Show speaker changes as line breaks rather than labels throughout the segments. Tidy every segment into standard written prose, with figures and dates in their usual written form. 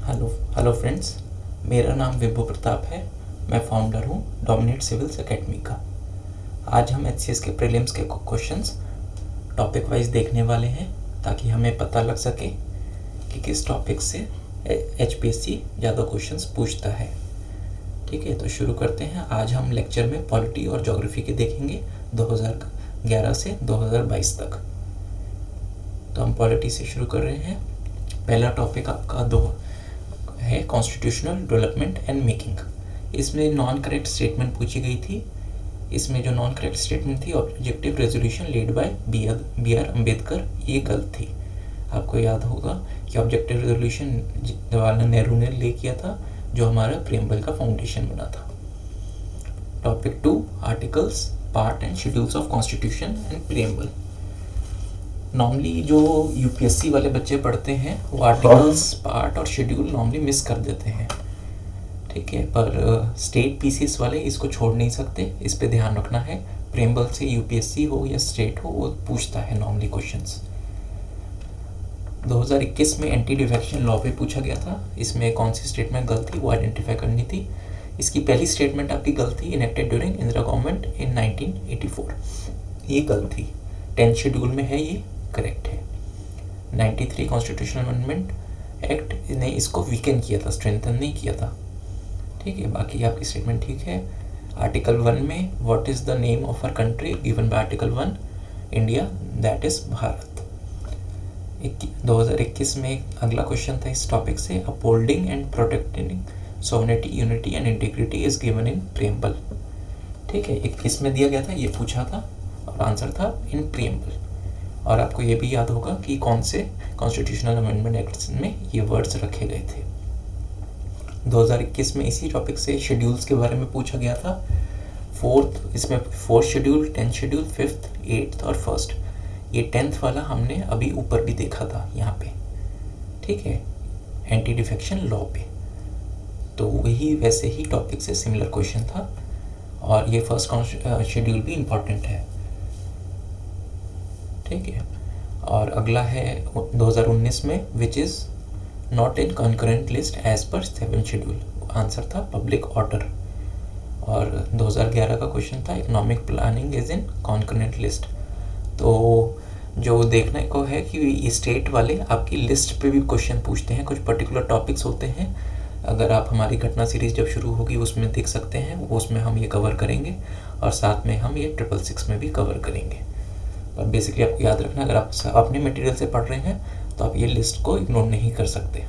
Hello friends, मेरा नाम विभू प्रताप है। मैं फाउंडर हूँ डोमिनेट सिविल्स एकेडमी का। आज हम एचसीएस के प्रीलिम्स के क्वेश्चंस टॉपिक वाइज देखने वाले हैं ताकि हमें पता लग सके कि किस टॉपिक से एचपीएससी ज़्यादा क्वेश्चंस पूछता है। ठीक है, तो शुरू करते हैं। आज हम लेक्चर में पॉलिटी और ज्योग्राफी के देखेंगे 2011 से 2022 तक। तो हम पॉलिटी से शुरू कर रहे हैं। पहला टॉपिक आपका है कॉन्स्टिट्यूशनल डेवलपमेंट एंड मेकिंग। इसमें नॉन करेक्ट स्टेटमेंट पूछी गई थी। इसमें जो नॉन करेक्ट स्टेटमेंट थी, objective resolution led by B R Ambedkar, ये गलत थी। आपको याद होगा कि ऑब्जेक्टिव रेजोल्यूशन जवाहरलाल नेहरू ने ले किया था, जो हमारा प्रीएम्बल का फाउंडेशन बना था। Topic 2, articles, part and schedules of constitution and preamble. Normally जो यूपीएससी वाले बच्चे पढ़ते हैं वो आर्टिकल्स, पार्ट और शेड्यूल नॉर्मली मिस कर देते हैं। ठीक है, पर स्टेट पीसीएस वाले इसको छोड़ नहीं सकते, इस पे ध्यान रखना है। प्रीएम्बल से यूपीएससी हो या स्टेट हो, वो पूछता है नॉर्मली क्वेश्चंस। 2021 में एंटी डिफेक्शन लॉ पे पूछा गया था। इसमें कौन सी स्टेटमेंट गलत थी वो आइडेंटिफाई करनी थी। इसकी पहली स्टेटमेंट आपकी गलत थी, enacted during Indira government in 1984, ये गलत थी। 10th शेड्यूल में है, ये करेक्ट है। 93 कॉन्स्टिट्यूशनल अमेंडमेंट एक्ट ने इसको वीकन किया था, स्ट्रेंथन नहीं किया था। ठीक है, बाकी आपकी स्टेटमेंट ठीक है। आर्टिकल 1 में what is the name of our country given by article 1, India, that is Bharat. 2021 में अगला क्वेश्चन था इस टॉपिक से, upholding and protecting sovereignty, unity and integrity is given in preamble. ठीक है, 21 में दिया गया था, ये पूछा था और आंसर था इन प्रीएम्बल। और आपको ये भी याद होगा कि कौन से कॉन्स्टिट्यूशनल अमेंडमेंट एक्ट्स में ये वर्ड्स रखे गए थे। 2021 में इसी टॉपिक से शेड्यूल्स के बारे में पूछा गया था। इसमें 4th schedule, 10th schedule, 5th, 8th और 1st। ये 10th वाला हमने अभी ऊपर भी देखा था यहाँ पे। ठीक है, एंटी डिफेक्शन लॉ पे, तो वही वैसे ही टॉपिक से सिमिलर क्वेश्चन था। और ये 1st शेड्यूल भी इम्पॉर्टेंट है। ठीक है, और अगला है 2019 में, which is not in concurrent list as per 7th schedule. Answer था पब्लिक ऑर्डर। और 2011 का क्वेश्चन था economic planning is in concurrent list. तो जो देखने को है कि ये स्टेट वाले आपकी लिस्ट पे भी क्वेश्चन पूछते हैं। कुछ पर्टिकुलर टॉपिक्स होते हैं, अगर आप हमारी घटना सीरीज जब शुरू होगी उसमें देख सकते हैं, उसमें हम ये कवर करेंगे और साथ में हम ये 666 में भी कवर करेंगे। पर बेसिकली आपको याद रखना, अगर आप अपने मटेरियल से पढ़ रहे हैं तो आप ये लिस्ट को इग्नोर नहीं कर सकते।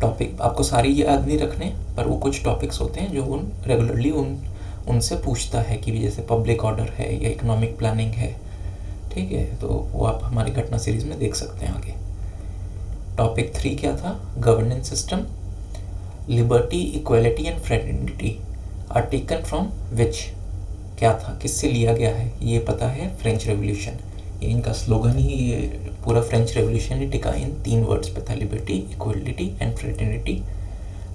टॉपिक आपको सारी याद नहीं रखने, पर वो कुछ टॉपिक्स होते हैं जो रेगुलरली उनसे पूछता है कि जैसे पब्लिक ऑर्डर है या इकोनॉमिक प्लानिंग है। ठीक है, तो वो आप हमारी घटना सीरीज में देख सकते हैं आगे। टॉपिक 3 क्या था? Governance system, liberty, equality and fraternity are taken from which. क्या था, किससे लिया गया है? ये पता है, फ्रेंच रेवोल्यूशन। ये इनका स्लोगन ही, ये पूरा फ्रेंच रेवोल्यूशन ही टिका इन 3 वर्ड्स पे था, लिबर्टी, इक्वालिटी एंड फ्रेटर्निटी।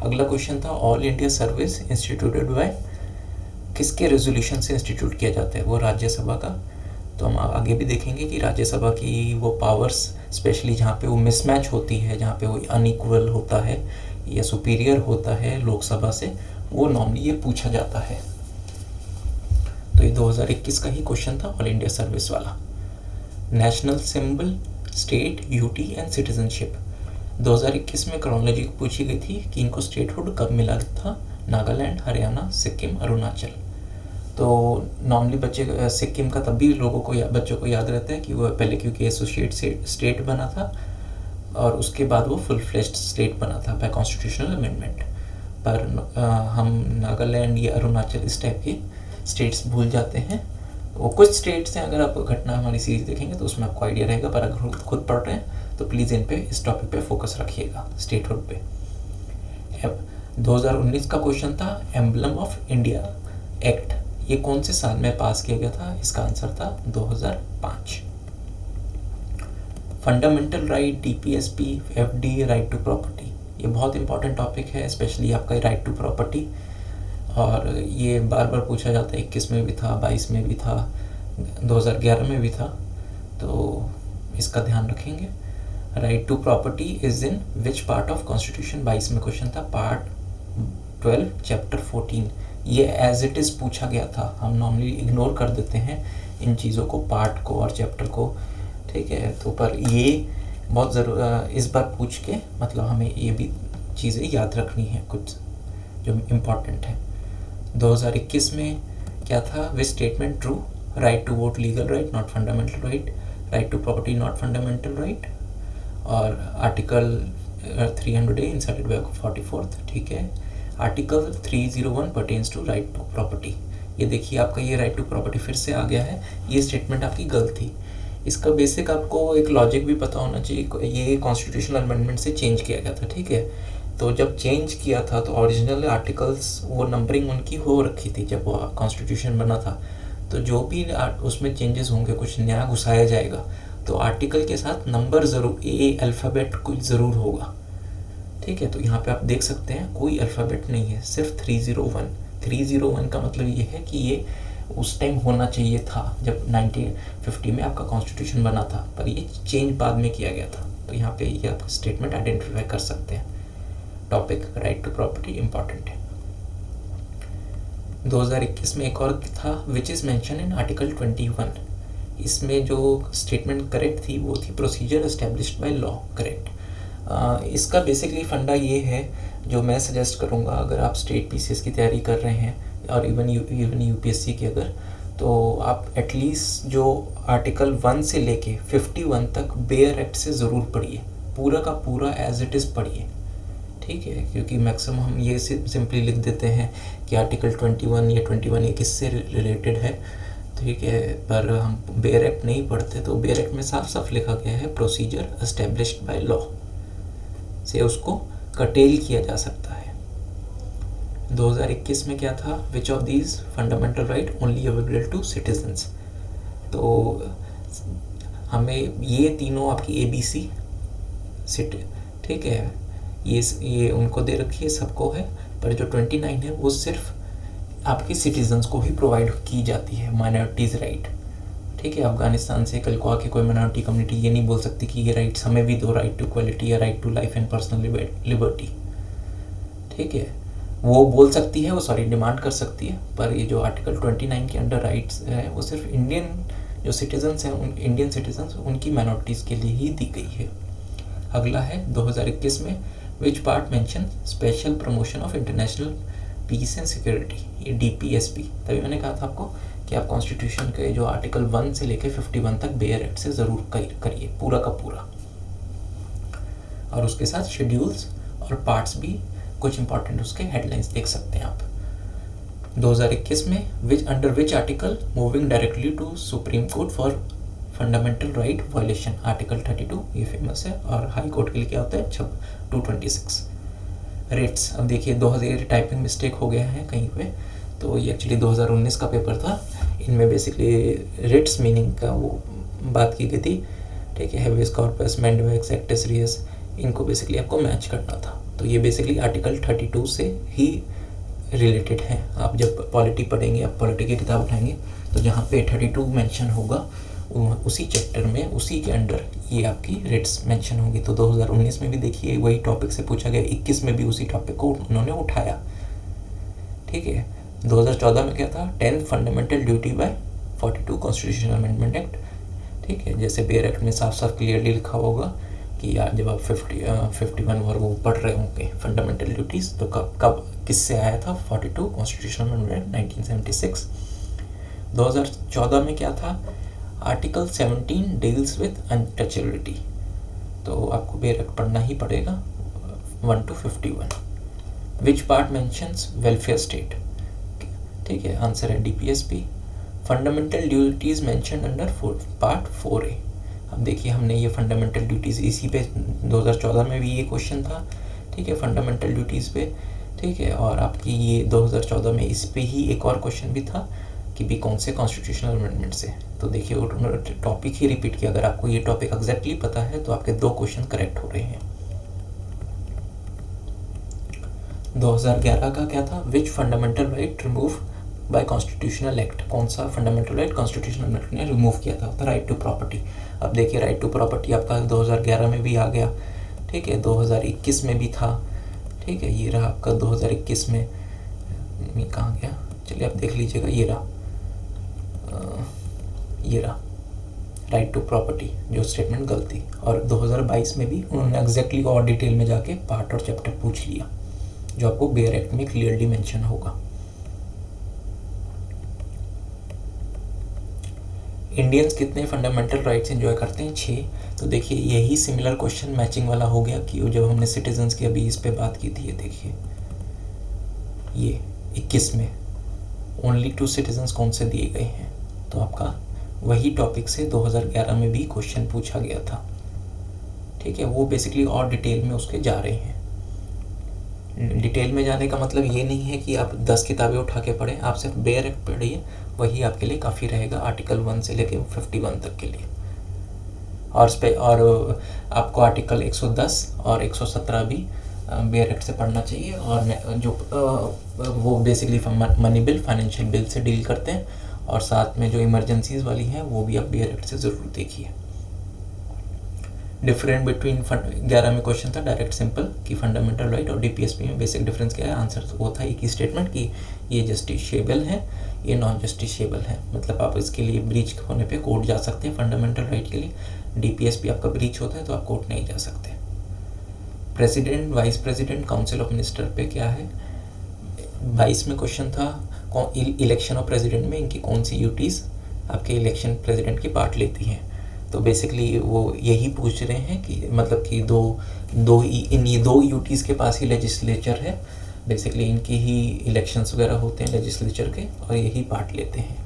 अगला क्वेश्चन था all India service instituted by, किसके रेजोल्यूशन से इंस्टीट्यूट किया जाता है? वो राज्यसभा का। तो हम आगे भी देखेंगे कि राज्यसभा की वो पावर्स, स्पेशली जहाँ पे वो मिसमैच होती है, जहाँ पे वो अनइक्वल होता है या सुपीरियर होता है लोकसभा से, वो नॉर्मली ये पूछा जाता है। तो ये 2021 का ही क्वेश्चन था, ऑल इंडिया सर्विस वाला। National symbol, state, UT and citizenship. 2021 में क्रोनोलॉजी पूछी गई थी कि इनको स्टेटहुड कब मिला था? नागालैंड, हरियाणा, सिक्किम, अरुणाचल। तो नॉर्मली बच्चे सिक्किम का तब भी बच्चों को याद रहता है कि वो पहले क्योंकि एसोसिएट स्टेट बना था और उसके बाद वो फुल फ्लेश्ड स्टेट बना था बाय कॉन्स्टिट्यूशनल अमेंडमेंट। पर हम नागालैंड या अरुणाचल इस टाइप के स्टेट्स भूल जाते हैं। वो कुछ स्टेट्स हैं, अगर आप घटना हमारी सीरीज देखेंगे तो उसमें आपको आइडिया रहेगा, पर अगर खुद पढ़ रहे हैं तो प्लीज़ इन पे, इस टॉपिक पे फोकस रखिएगा, स्टेटहुड पे। 2019 का क्वेश्चन था एम्बलम ऑफ इंडिया एक्ट, ये कौन से साल में पास किया गया था? इसका आंसर था 2005। Fundamental right, DPSP, FD, right to property, ये बहुत इंपॉर्टेंट टॉपिक है, स्पेशली आपका राइट टू प्रॉपर्टी। और ये बार बार पूछा जाता है, 21 में भी था, 22 में भी था, 2011 में भी था, तो इसका ध्यान रखेंगे। Right to property is in which part of constitution? 22 में क्वेश्चन था, पार्ट 12 चैप्टर 14। ये एज इट इज़ पूछा गया था, हम नॉर्मली इग्नोर कर देते हैं इन चीज़ों को, पार्ट को और चैप्टर को, ठीक है। तो पर ये बहुत ज़रूर इस बार पूछ के मतलब हमें ये भी चीज़ें याद रखनी है कुछ जो इम्पॉर्टेंट है। 2021 में क्या था? Which statement true? Right to vote legal right not fundamental right, right to property not fundamental right, और article 300A inserted by 44th, ठीक है। Article 301 pertains to right to property. ये देखिए आपका ये राइट टू प्रॉपर्टी फिर से आ गया है, ये स्टेटमेंट आपकी गलत थी। इसका बेसिक आपको एक लॉजिक भी पता होना चाहिए, ये कॉन्स्टिट्यूशनल अमेंडमेंट से चेंज किया गया था, ठीक है। तो जब चेंज किया था तो ओरिजिनल आर्टिकल्स वो नंबरिंग उनकी हो रखी थी जब वो कॉन्स्टिट्यूशन बना था, तो जो भी उसमें चेंजेस होंगे, कुछ नया घुसाया जाएगा, तो आर्टिकल के साथ नंबर ज़रूर, ए अल्फ़ाबेट कोई ज़रूर होगा, ठीक है। तो यहाँ पे आप देख सकते हैं कोई अल्फ़ाबेट नहीं है, सिर्फ 301। 301 का मतलब ये है कि ये उस टाइम होना चाहिए था जब 1950 में आपका कॉन्स्टिट्यूशन बना था, पर ये चेंज बाद में किया गया था। तो यहाँ पे ये आप स्टेटमेंट आइडेंटिफाई कर सकते हैं। Topic right to property important है। 2021 में एक और था, which is mention in article 21। इसमें जो स्टेटमेंट करेक्ट थी वो थी procedure established by law, correct. इसका बेसिकली फंडा ये है जो मैं सजेस्ट करूँगा अगर आप स्टेट पीसीएस की तैयारी कर रहे हैं और इवन यूपीएससी की अगर, तो आप एटलीस्ट जो आर्टिकल 1 से लेके 51 तक बेयर एक्ट से ज़रूर पढ़िए, पूरा का पूरा एज इट इज़ पढ़िए, ठीक है। क्योंकि मैक्सिमम हम ये सिंपली लिख देते हैं कि आर्टिकल 21 या 21 ये किससे रिलेटेड है, ठीक है, पर हम बेयर एक्ट नहीं पढ़ते। तो बेयर एक्ट में साफ साफ लिखा गया है प्रोसीजर एस्टेब्लिश्ड बाय लॉ, से उसको कटेल किया जा सकता है। 2021 में क्या था? Which of these fundamental right only available to citizens. तो हमें ये तीनों आपकी ABC ठीक है, ये उनको दे रखी है, सबको है, पर जो 29 है वो सिर्फ आपके सिटीजन्स को ही प्रोवाइड की जाती है, माइनॉरिटीज़ राइट, ठीक है। अफगानिस्तान से कल को आके कोई माइनॉरिटी कम्युनिटी ये नहीं बोल सकती कि ये राइट्स हमें भी दो, राइट टू इक्वलिटी या right to life and personal liberty, ठीक है। वो बोल सकती है, वो सॉरी डिमांड कर सकती है, पर ये जो आर्टिकल 29 के अंडर राइट्स है वो सिर्फ इंडियन जो सिटीजन्स हैं, इंडियन सिटीजन्स उनकी माइनॉरिटीज़ के लिए ही दी गई है। अगला है 2021 में which part mention special promotion of international peace and security, ये DPSP। तभी मैंने कहा था आपको कि आप कॉन्स्टिट्यूशन के जो आर्टिकल 1 से लेकर 51 तक बेयर एक्ट से ज़रूर करिए पूरा का पूरा, और उसके साथ शेड्यूल्स और पार्ट्स भी कुछ इंपॉर्टेंट उसके हेडलाइंस देख सकते हैं आप। 2021 में under which article moving directly to supreme court for fundamental right violation, article 32 ये फेमस है, और हाई कोर्ट के लिए क्या होता है 226 रेट्स। अब देखिए 2000 टाइपिंग मिस्टेक हो गया है कहीं पे, तो ये एक्चुअली 2019 का पेपर था, इनमें बेसिकली रेट्स मीनिंग का वो बात की गई थी, ठीक है। हेवियस कॉर्पस, मैंडेविक्स, एक्टिस रियस, इनको बेसिकली आपको मैच करना था। तो ये बेसिकली आर्टिकल 32 से ही रिलेटेड है। आप जब पॉलिटी पढ़ेंगे, आप पॉलिटी की किताब उठाएंगे, तो जहाँ पे 32 मेंशन होगा उसी चैप्टर में, उसी के अंडर ये आपकी रेट्स मेंशन होगी। तो 2019 में भी देखिए वही टॉपिक से पूछा गया, 21 में भी उसी टॉपिक को उन्होंने उठाया, ठीक है। 2014 में क्या था? 10 fundamental duty by 42 constitutional amendment act, ठीक है। जैसे बेयर एक्ट में साफ साफ क्लियरली लिखा होगा कि यार जब आप 51 और वो पढ़ रहे होंगे फंडामेंटल ड्यूटीज़, तो कब किससे आया था? 42 कॉन्स्टिट्यूशनल अमेंडमेंट 1976। 2014 में क्या था? आर्टिकल 17 डील्स विद अनटचेबिलिटी, तो आपको बेयर एक्ट पढ़ना ही पड़ेगा 1 to 51। Which part mentions welfare state, ठीक है, आंसर है DPSP। Fundamental duties mention under part 4A। अब देखिए हमने ये फंडामेंटल ड्यूटीज़ इसी पे 2014 में भी ये क्वेश्चन था, ठीक है, फंडामेंटल ड्यूटीज़ पे, ठीक है। और आपकी ये 2014 में इस पे ही एक और क्वेश्चन भी था कि भी कौन से कॉन्स्टिट्यूशनल अमेंडमेंट से। तो देखिए उन्होंने टॉपिक ही रिपीट किया। अगर आपको ये टॉपिक एग्जैक्टली पता है तो आपके 2 क्वेश्चन करेक्ट हो रहे हैं। 2011 का क्या था? Which fundamental right remove by constitutional act, कौन सा फंडामेंटल राइट कॉन्स्टिट्यूशनल एक्ट ने रिमूव किया था, राइट टू प्रॉपर्टी। अब देखिए राइट टू प्रॉपर्टी आपका 2011 में भी आ गया, ठीक है, 2021 में भी था, ठीक है, ये रहा आपका 2021 में, कहाँ गया, चलिए आप देख लीजिएगा, ये रहा राइट टू प्रॉपर्टी, जो स्टेटमेंट गलती। और 2022 में भी उन्होंने एग्जैक्टली और डिटेल में जाके पार्ट और चैप्टर पूछ लिया, जो आपको बेयर एक्ट में क्लियरली मेंशन होगा। इंडियंस कितने फंडामेंटल राइट्स एंजॉय करते हैं? 6। तो देखिए यही सिमिलर क्वेश्चन मैचिंग वाला हो गया कि जब हमने सिटीजन्स की अभी इस पे बात की थी। ये देखिए ये 21 में ओनली 2 सिटीजन्स कौन से दिए गए हैं, तो आपका वही टॉपिक से 2011 में भी क्वेश्चन पूछा गया था, ठीक है। वो बेसिकली और डिटेल में उसके जा रहे हैं। डिटेल में जाने का मतलब ये नहीं है कि आप 10 किताबें उठा के पढ़ें, आप सिर्फ बेयर एक्ट पढ़िए, वही आपके लिए काफ़ी रहेगा, आर्टिकल 1 से लेके 51 तक के लिए। और आपको आर्टिकल 110 और 117 भी बेयर एक्ट से पढ़ना चाहिए, और जो वो basically money bill, financial bill से डील करते हैं, और साथ में जो इमरजेंसीज वाली हैं वो भी आप बेयर एक्ट से ज़रूर देखिए। डिफरेंट बिटवीन 11 में क्वेश्चन था डायरेक्ट सिंपल कि फंडामेंटल राइट और डीपीएसपी में बेसिक डिफरेंस क्या है। आंसर वो था एक ही स्टेटमेंट कि ये जस्टिशिएबल है, ये नॉन जस्टिशिएबल है, मतलब आप इसके लिए ब्रीच होने पे कोर्ट जा सकते हैं फंडामेंटल राइट के लिए। डीपीएसपी आपका ब्रीच होता है तो आप कोर्ट नहीं जा सकते। President, vice president, council of minister पे क्या है। 22 में क्वेश्चन था इलेक्शन ऑफ प्रेसिडेंट में इनकी कौन सी यूटीज़ आपके इलेक्शन प्रेसिडेंट की पार्ट लेती हैं। तो बेसिकली वो यही पूछ रहे हैं कि मतलब कि ये दो यूटीज़ के पास ही लेजिस्लेचर है, बेसिकली इनकी ही इलेक्शंस वगैरह होते हैं लेजिस्लेचर के, और यही पार्ट लेते हैं।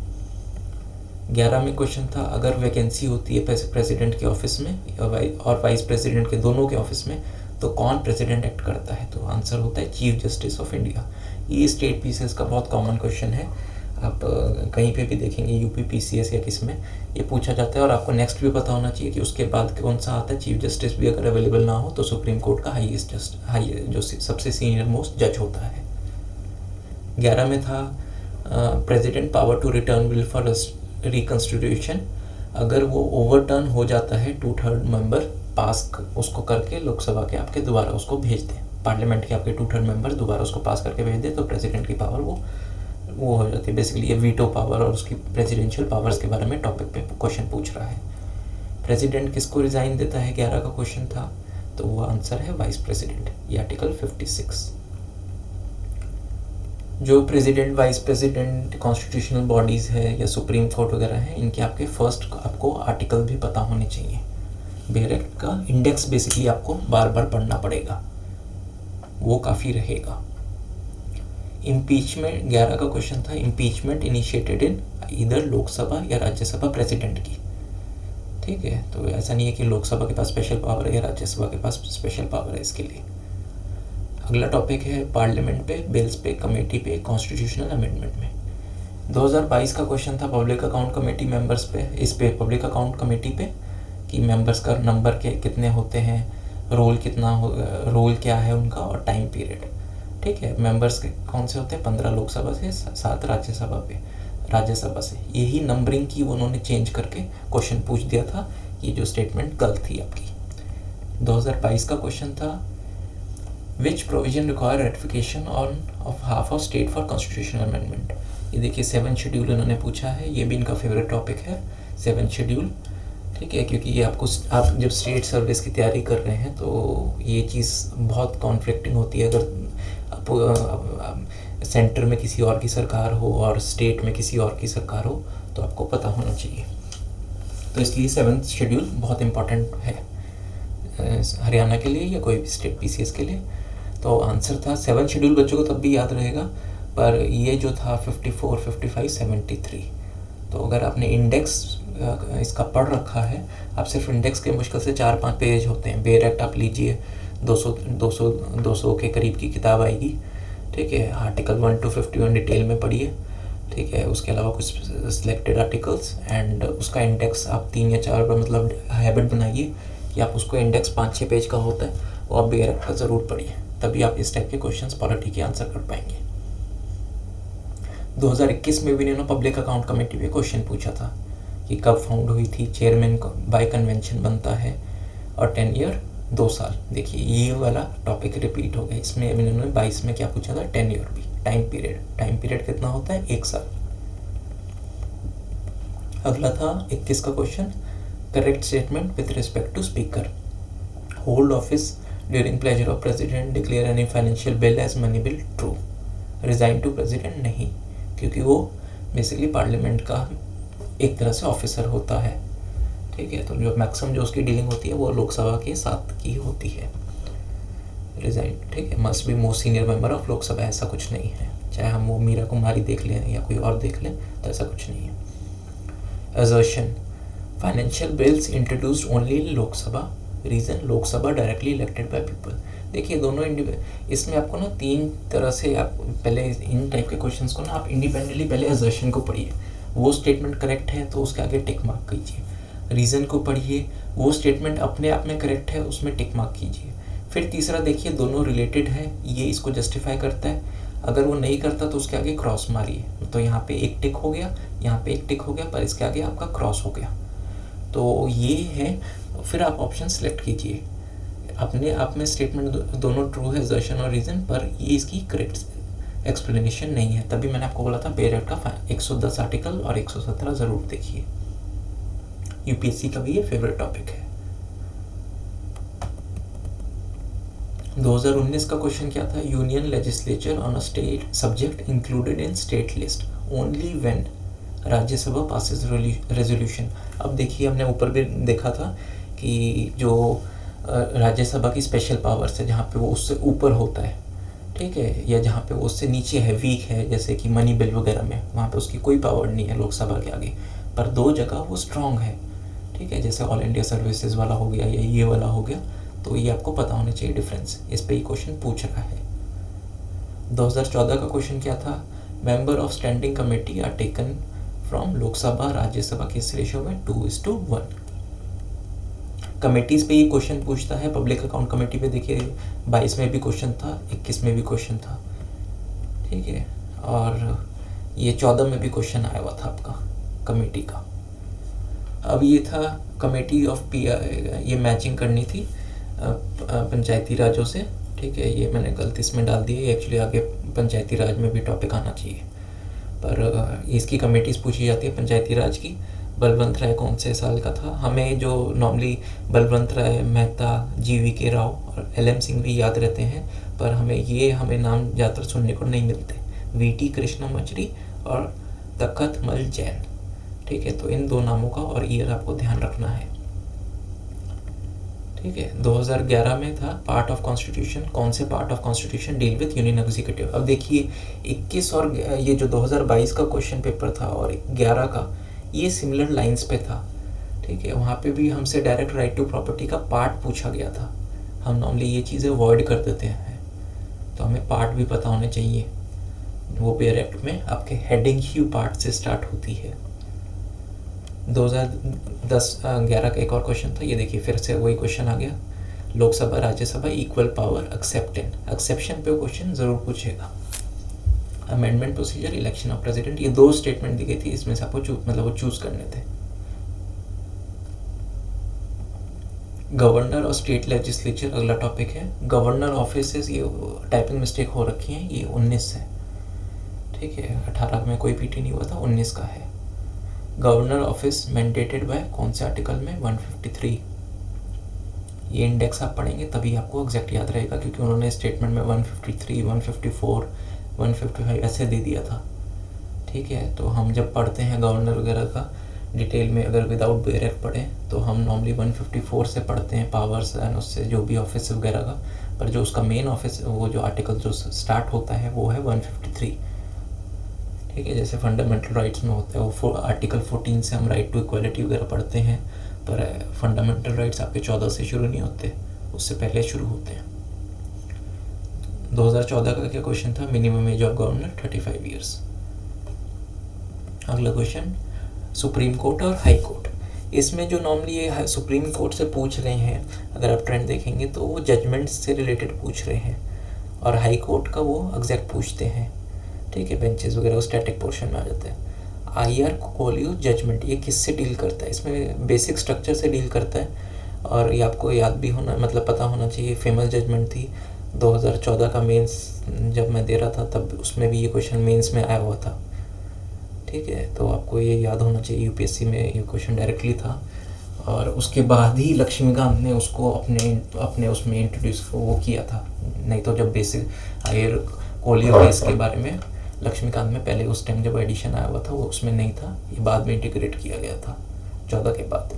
11 में क्वेश्चन था अगर वैकेंसी होती है प्रेसिडेंट के ऑफिस में और वाइस प्रेसिडेंट के दोनों के ऑफिस में तो कौन प्रेसिडेंट एक्ट करता है, तो आंसर होता है चीफ जस्टिस ऑफ इंडिया। ये स्टेट पीसीएस का बहुत कॉमन क्वेश्चन है, आप कहीं पे भी देखेंगे यूपी पीसीएस या किस में ये पूछा जाता है। और आपको नेक्स्ट भी पता होना चाहिए कि उसके बाद कौन सा आता है। चीफ जस्टिस भी अगर अवेलेबल ना हो तो सुप्रीम कोर्ट का जो सबसे सीनियर मोस्ट जज होता है। 11 में था president power to return bill for reconstitution, अगर वो ओवरटर्न हो जाता है 2/3 मेंबर पास उसको करके लोकसभा के आपके दोबारा उसको भेज दें, पार्लियामेंट के आपके 2/3 मेंबर दोबारा उसको पास करके भेज दें, तो प्रेसिडेंट की पावर वो हो जाती है। बेसिकली ये वीटो पावर और उसकी प्रेसिडेंशियल पावर्स के बारे में टॉपिक पे क्वेश्चन पूछ रहा है। प्रेसिडेंट किसको रिजाइन देता है 11 का क्वेश्चन था, तो वो आंसर है वाइस प्रेसिडेंट, ये आर्टिकल 56। जो president vice president constitutional bodies है या सुप्रीम कोर्ट वगैरह है, इनके आपके फर्स्ट आपको आर्टिकल भी पता होने चाहिए। बेयर एक्ट का इंडेक्स बेसिकली आपको बार बार पढ़ना पड़ेगा, वो काफ़ी रहेगा। इम्पीचमेंट 11 का क्वेश्चन था इम्पीचमेंट इनिशिएटेड इन इधर लोकसभा या राज्यसभा प्रेसिडेंट की, ठीक है। तो ऐसा नहीं है कि लोकसभा के पास स्पेशल पावर है या राज्यसभा के पास स्पेशल पावर है इसके लिए। अगला टॉपिक है पार्लियामेंट पे, बिल्स पे, कमेटी पे, कॉन्स्टिट्यूशनल अमेंडमेंट में। 2022 का क्वेश्चन था पब्लिक अकाउंट कमेटी मेंबर्स पे, इस पे पब्लिक अकाउंट कमेटी पे कि मेंबर्स का नंबर के कितने होते हैं, रोल क्या है उनका और टाइम पीरियड, ठीक है। मेंबर्स के कौन से होते हैं 15 लोकसभा से, 7 राज्यसभा से। यही नंबरिंग की उन्होंने चेंज करके क्वेश्चन पूछ दिया था, ये जो स्टेटमेंट गलत थी आपकी। 2022 का क्वेश्चन था विच provision require ratification of half of state for constitutional amendment. ये देखिए 7 शेड्यूल इन्होंने पूछा है, ये भी इनका फेवरेट टॉपिक है 7 शेड्यूल, ठीक है, क्योंकि ये आप जब स्टेट सर्विस की तैयारी कर रहे हैं तो ये चीज़ बहुत कॉन्फ्लिक्टिंग होती है। अगर सेंटर में किसी और की सरकार हो और स्टेट में किसी और की सरकार हो तो आपको पता होना चाहिए, तो इसलिए 7th शेड्यूल बहुत इम्पॉर्टेंट है हरियाणा के लिए या कोई भी स्टेट पीसीएस के लिए। तो आंसर था 7 शेड्यूल, बच्चों को तब भी याद रहेगा, पर ये जो था 54, 55, 73। तो अगर आपने इंडेक्स इसका पढ़ रखा है, आप सिर्फ इंडेक्स के मुश्किल से 4-5 पेज होते हैं। बेयर एक्ट आप लीजिए 200 के करीब की किताब आएगी, ठीक है। आर्टिकल 1 to 51 डिटेल में पढ़िए, ठीक है। उसके अलावा कुछ सिलेक्टेड आर्टिकल्स एंड उसका इंडेक्स आप 3 या 4 बार मतलब हैबिट बनाइए कि आप उसको इंडेक्स 5-6 पेज का होता है, वो आप बेयर एक्ट का ज़रूर पढ़िए, तभी आप इस टाइप के क्वेश्चंस पॉलिटी के आंसर कर पाएंगे। 2021 में भी इन्होंने पब्लिक अकाउंट कमेटी पे क्वेश्चन पूछा था कि कब फाउंड हुई थी, चेयरमैन बाय कन्वेंशन बनता है, और 10 ईयर 2 साल। देखिए ये वाला टॉपिक रिपीट हो गया। इसमें इन्होंने 22 में क्या पूछा था, 10 ईयर भी, टाइम पीरियड कितना होता है, 1 साल। अगला था 21 का question, correct statement with respect to speaker, hold office during pleasure of president, declare any financial bill as money bill, true. Resign to president, नहीं, क्योंकि वो बेसिकली पार्लियामेंट का एक तरह से ऑफिसर होता है। ठीक है, तो जो मैक्सिमम जो उसकी डीलिंग होती है वो लोकसभा के साथ की होती है। रिजाइन, ठीक है, must be most senior member of Lok Sabha, ऐसा कुछ नहीं है। चाहे हम वो मीरा कुमारी देख लें या कोई और देख लें तो ऐसा कुछ नहीं है। Assertion, financial bills introduced only in Lok Sabha, reason Lok Sabha directly elected by people. देखिए दोनों इसमें आपको ना 3 तरह से, आप पहले इन टाइप के क्वेश्चंस को ना आप इंडिपेंडेंटली पहले असर्शन को पढ़िए, वो स्टेटमेंट करेक्ट है तो उसके आगे टिक मार्क कीजिए। रीज़न को पढ़िए, वो स्टेटमेंट अपने आप में करेक्ट है, उसमें टिक मार्क कीजिए। फिर तीसरा देखिए दोनों रिलेटेड है, ये इसको जस्टिफाई करता है, अगर वो नहीं करता तो उसके आगे क्रॉस मारिए। तो यहाँ पे एक टिक हो गया, यहाँ पे एक टिक हो गया, पर इसके आगे आपका क्रॉस हो गया, तो ये है। फिर आप ऑप्शन सेलेक्ट कीजिए। अपने आप में स्टेटमेंट दोनों ट्रू है, असर्शन और रीज़न, पर ये इसकी करेक्ट एक्सप्लेनेशन नहीं है। तभी मैंने आपको बोला था पेयर एक्ट का 110 आर्टिकल और 117 ज़रूर देखिए, यूपीएससी का भी ये फेवरेट टॉपिक है। 2019 का क्वेश्चन क्या था, union legislature on a state subject included in state list only when Rajya Sabha passes resolution. अब देखिए हमने ऊपर भी देखा था कि जो राज्यसभा की स्पेशल पावर्स है, जहाँ पे वो उससे ऊपर होता है, ठीक है, या जहाँ पे वो उससे नीचे है, वीक है, जैसे कि मनी बिल वगैरह में, वहाँ पे उसकी कोई पावर नहीं है लोकसभा के आगे, पर 2 जगह वो स्ट्रांग है। ठीक है, जैसे ऑल इंडिया सर्विसेज वाला हो गया या ये वाला हो गया, तो ये आपको पता होना चाहिए डिफरेंस, इस पे ही क्वेश्चन पूछ रहा है। 2014 का क्वेश्चन क्या था, member of standing committee are taken from Lok Sabha Rajya Sabha के इस रेशियो में 2:1। कमेटीज़ पे ये क्वेश्चन पूछता है, पब्लिक अकाउंट कमेटी पे देखिए 22 में भी क्वेश्चन था, 21 में भी क्वेश्चन था, ठीक है, और ये 14 में भी क्वेश्चन आया हुआ था आपका कमेटी का। अब ये था कमेटी ऑफ ये मैचिंग करनी थी पंचायती राजों से, ठीक है, ये मैंने गलती इसमें डाल दी है, एक्चुअली आगे पंचायती राज में भी टॉपिक आना चाहिए, पर इसकी कमेटीज़ पूछी जाती है पंचायती राज की। बलवंत राय कौन से साल का था, हमें जो नॉर्मली बलवंत राय, मेहता, GV.K. राव और LM सिंह भी याद रहते हैं, पर हमें नाम ज़्यादातर सुनने को नहीं मिलते, VT कृष्णमचारी और तखतमल जैन, ठीक है, तो इन 2 नामों का और ईयर आपको ध्यान रखना है। ठीक है, 2011 में था पार्ट ऑफ कॉन्स्टिट्यूशन, कौन से part of constitution deal with union executive. अब देखिए 21 और ये जो 2022 का क्वेश्चन पेपर था और 11 का, ये सिमिलर लाइंस पे था, ठीक है, वहाँ पे भी हमसे डायरेक्ट राइट टू प्रॉपर्टी का पार्ट पूछा गया था। हम नॉर्मली ये चीज़ें अवॉइड कर देते हैं, तो हमें पार्ट भी पता होने चाहिए। वो पेयर एक्ट में आपके हेडिंग ही पार्ट से स्टार्ट होती है। 2011 का एक और क्वेश्चन था, ये देखिए फिर से वही क्वेश्चन आ गया, Lok Sabha Rajya Sabha equal power exception पे क्वेश्चन ज़रूर पूछेगा। Amendment procedure, election of president, ये 2 स्टेटमेंट दी गई थी, इसमें से आपको वो चूज करने थे। गवर्नर और स्टेट लेजिस्लेचर अगला टॉपिक है। गवर्नर ऑफिसेस, ये टाइपिंग मिस्टेक हो रखी है, ये 19 है, ठीक है, 18 में कोई पीटी नहीं हुआ था, 19 का है। गवर्नर ऑफिस मैंडेटेड बाय कौन से आर्टिकल में, 153। ये इंडेक्स आप पढ़ेंगे तभी आपको एग्जैक्ट याद रहेगा, क्योंकि उन्होंने स्टेटमेंट में 153, 154, 155 ऐसे दे दिया था, ठीक है। तो हम जब पढ़ते हैं गवर्नर वगैरह का डिटेल में, अगर विदाउट बेयर एक्ट पढ़ें तो हम नॉर्मली 154 से पढ़ते हैं पावर्स एंड उससे जो भी ऑफिस वगैरह का, पर जो उसका मेन ऑफिस, वो जो आर्टिकल जो स्टार्ट होता है वो है 153, ठीक है। जैसे फंडामेंटल राइट्स में होता है वो आर्टिकल 14 से हम राइट टू इक्वालिटी वगैरह पढ़ते हैं, पर फंडामेंटल राइट्स आपके 14 से शुरू नहीं होते, उससे पहले शुरू होते हैं। 2014 का क्या क्वेश्चन था, minimum age of governor 35 years. अगला क्वेश्चन, सुप्रीम कोर्ट और हाई कोर्ट। इसमें जो नॉर्मली ये सुप्रीम कोर्ट से पूछ रहे हैं, अगर आप ट्रेंड देखेंगे तो वो जजमेंट्स से रिलेटेड पूछ रहे हैं, और हाई कोर्ट का वो एग्जैक्ट पूछते हैं। ठीक है, बेंचेस वगैरह स्टैटिक पोर्शन में आ जाते हैं। IR कोलियो जजमेंट, ये किससे डील करता है? इसमें बेसिक स्ट्रक्चर से डील करता है, और ये आपको याद भी होना, मतलब पता होना चाहिए। फेमस जजमेंट थी 2014 का मेंस जब मैं दे रहा था, तब उसमें भी ये क्वेश्चन मेंस में आया हुआ था। ठीक है, तो आपको ये याद होना चाहिए, यूपीएससी में ये क्वेश्चन डायरेक्टली था। और उसके बाद ही लक्ष्मीकांत ने उसको अपने उसमें इंट्रोड्यूस वो किया था। नहीं तो जब बेसिक आयर कोलियो केस के बारे में लक्ष्मीकांत में पहले उस टाइम जब एडिशन आया हुआ था वो उसमें नहीं था, ये बाद में इंटीग्रेट किया गया था 14 के बाद।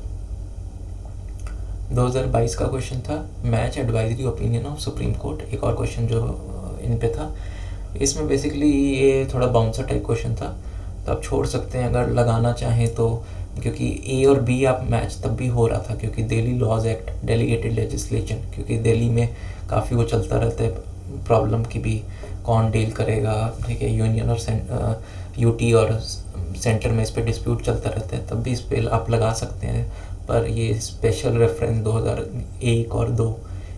2022 का क्वेश्चन था match advisory opinion of supreme court, एक और क्वेश्चन जो इन पे था। इसमें बेसिकली ये थोड़ा बाउंसर टाइप क्वेश्चन था, तो आप छोड़ सकते हैं अगर लगाना चाहें तो, क्योंकि ए और बी आप मैच तब भी हो रहा था क्योंकि Delhi laws act delegated legislation, क्योंकि दिल्ली में काफ़ी वो चलता रहता है प्रॉब्लम की भी, कौन डील करेगा, ठीक है, यूनियन और यूटी और सेंटर में इस पर डिस्प्यूट चलता रहता है, तब भी इस पर आप लगा सकते हैं। पर ये स्पेशल रेफरेंस 2001 और 2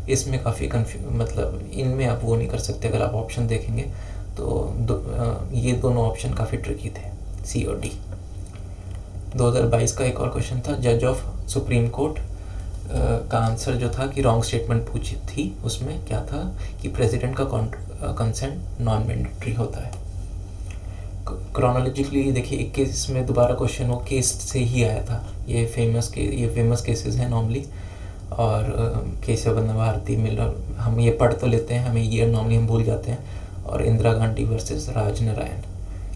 इसमें काफ़ी मतलब इनमें आप वो नहीं कर सकते। अगर आप ऑप्शन देखेंगे तो ये दोनों ऑप्शन काफ़ी ट्रिकी थे, सी और डी। 2022 का एक और क्वेश्चन था जज ऑफ सुप्रीम कोर्ट का आंसर जो था कि रॉन्ग स्टेटमेंट पूछी थी, उसमें क्या था कि प्रेसिडेंट का कंसेंट नॉन मैंडेटरी होता है। क्रोनोलॉजिकली देखिए 21 में दोबारा क्वेश्चन वो केस से ही आया था, ये फेमस केसेस हैं नॉर्मली, और केशव बंदा भारती मिलर हम ये पढ़ तो लेते हैं, हमें ये नॉर्मली हम भूल जाते हैं, और इंदिरा गांधी वर्सेस राजनारायण,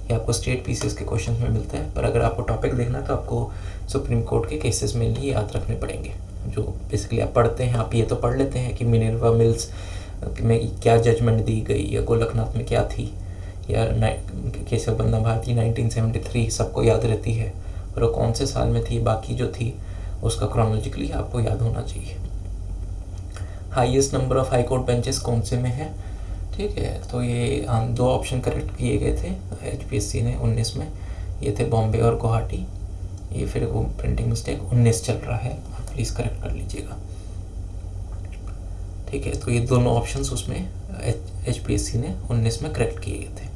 ये आपको स्टेट पीसेस के क्वेश्चन में मिलता है। पर अगर आपको टॉपिक देखना है तो आपको सुप्रीम कोर्ट के केसेस में लिए याद रखने पड़ेंगे, जो बेसिकली आप पढ़ते हैं। आप ये तो पढ़ लेते हैं कि मिनर्वा मिल्स में क्या जजमेंट दी गई, या गोलकनाथ में क्या थी, या केशव बंदा भारती 1973 सबको याद रहती है, और वो कौन से साल में थी, बाकी जो थी उसका क्रोनोलॉजिकली आपको याद होना चाहिए। Highest number of high court benches कौन से में है, ठीक है, तो ये 2 ऑप्शन करेक्ट किए गए थे HPSC ने 19 में, ये थे बॉम्बे और गुवाहाटी। ये फिर वो प्रिंटिंग मिस्टेक 19 चल रहा है, आप प्लीज़ करेक्ट कर लीजिएगा। ठीक है, तो ये दोनों ऑप्शंस उसमें HPSC ने 19 में करेक्ट किए गए थे।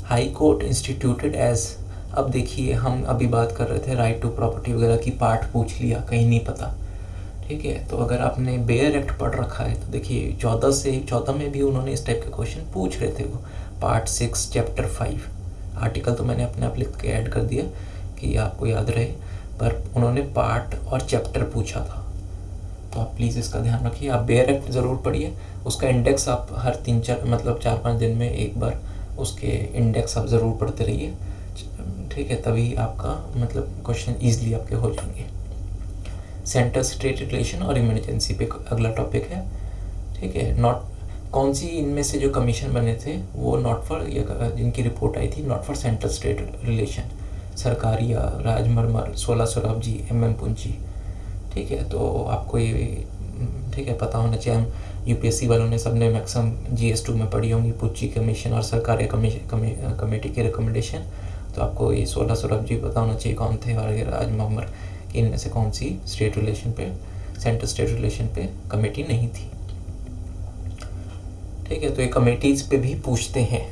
हाई कोर्ट इंस्टीट्यूटेड एज, अब देखिए हम अभी बात कर रहे थे राइट टू प्रॉपर्टी वगैरह की, पार्ट पूछ लिया, कहीं नहीं पता, ठीक है। तो अगर आपने बेयर एक्ट पढ़ रखा है तो देखिए 14 में भी उन्होंने इस टाइप के क्वेश्चन पूछ रहे थे, वो पार्ट 6 चैप्टर 5 आर्टिकल तो मैंने अपने आप लिख के ऐड कर दिया कि आपको याद रहे, पर उन्होंने पार्ट और चैप्टर पूछा था, तो आप प्लीज़ इसका ध्यान रखिए। आप बेयर एक्ट ज़रूर पढ़िए, उसका इंडेक्स आप हर 4-5 दिन में एक बार उसके इंडेक्स आप ज़रूर पढ़ते रहिए, ठीक है, तभी आपका मतलब क्वेश्चन ईजिली आपके हो जाएंगे। सेंटर स्टेट रिलेशन और इमरजेंसी पे अगला टॉपिक है, ठीक है। नॉट कौन सी इनमें से जो कमीशन बने थे वो नॉट फॉर, जिनकी रिपोर्ट आई थी not for centre state relation, Sarkaria, Rajamannar, 16 Saurabh ji, MM Punchhi, ठीक है। तो आपको ये ठीक है पता होना चाहिए। हम UPSC वालों ने सबने मैक्सिमम GS2 में पढ़ी होंगी पुच्ची कमीशन और सरकारी कमेटी की रिकमेंडेशन, तो आपको ये 16 सौरभ जी पता होना चाहिए कौन थे, और ये राजमरमर कि इनमें से कौन सी स्टेट रिलेशन पे, सेंटर स्टेट रिलेशन पे कमेटी नहीं थी, ठीक है। तो ये कमेटीज़ पे भी पूछते हैं,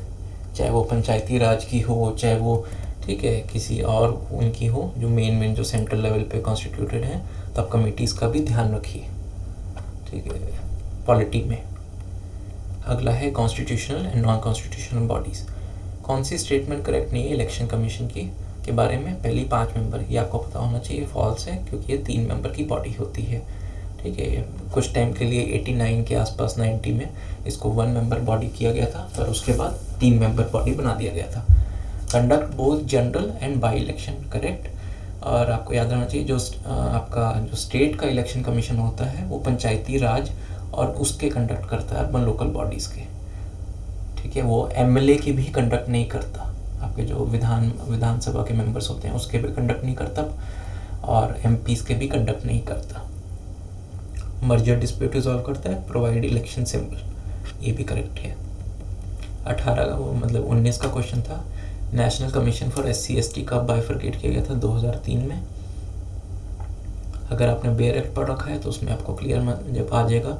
चाहे वो पंचायती राज की हो, चाहे वो ठीक है किसी और उनकी हो जो मेन जो सेंट्रल लेवल पे कॉन्स्टिट्यूटेड है, तो आप कमेटीज़ का भी ध्यान रखिए, ठीक है, पॉलिटी में। अगला है constitutional and non constitutional bodies. कौन सी स्टेटमेंट करेक्ट नहीं है इलेक्शन कमीशन की के बारे में? पहली 5 मेंबर, ये आपको पता होना चाहिए फॉल्स है, क्योंकि ये 3 मेंबर की बॉडी होती है, ठीक है। कुछ टाइम के लिए 89 के आसपास 90 में इसको 1 मेंबर बॉडी किया गया था, पर उसके बाद 3 मेंबर बॉडी बना दिया गया था। Conduct both general and by election, correct. और आपको याद रहना चाहिए जो आपका जो स्टेट का इलेक्शन कमीशन होता है वो पंचायती राज और उसके कंडक्ट करता है, अर्बन लोकल बॉडीज़ के, ठीक है। वो MLA के भी कंडक्ट नहीं करता, आपके जो विधानसभा के मेंबर्स होते हैं उसके भी कंडक्ट नहीं करता, और MPs के भी कंडक्ट नहीं करता। मर्जर डिस्प्यूट रिजॉल्व करता है, प्रोवाइड इलेक्शन सिंबल, ये भी करेक्ट है। 19 का क्वेश्चन था नेशनल कमीशन फॉर SC/ST कब बाइफरकेट किया गया था? 2003 में। अगर आपने बेयर एक्ट पढ़ रखा है तो उसमें आपको क्लियर जब आ जाएगा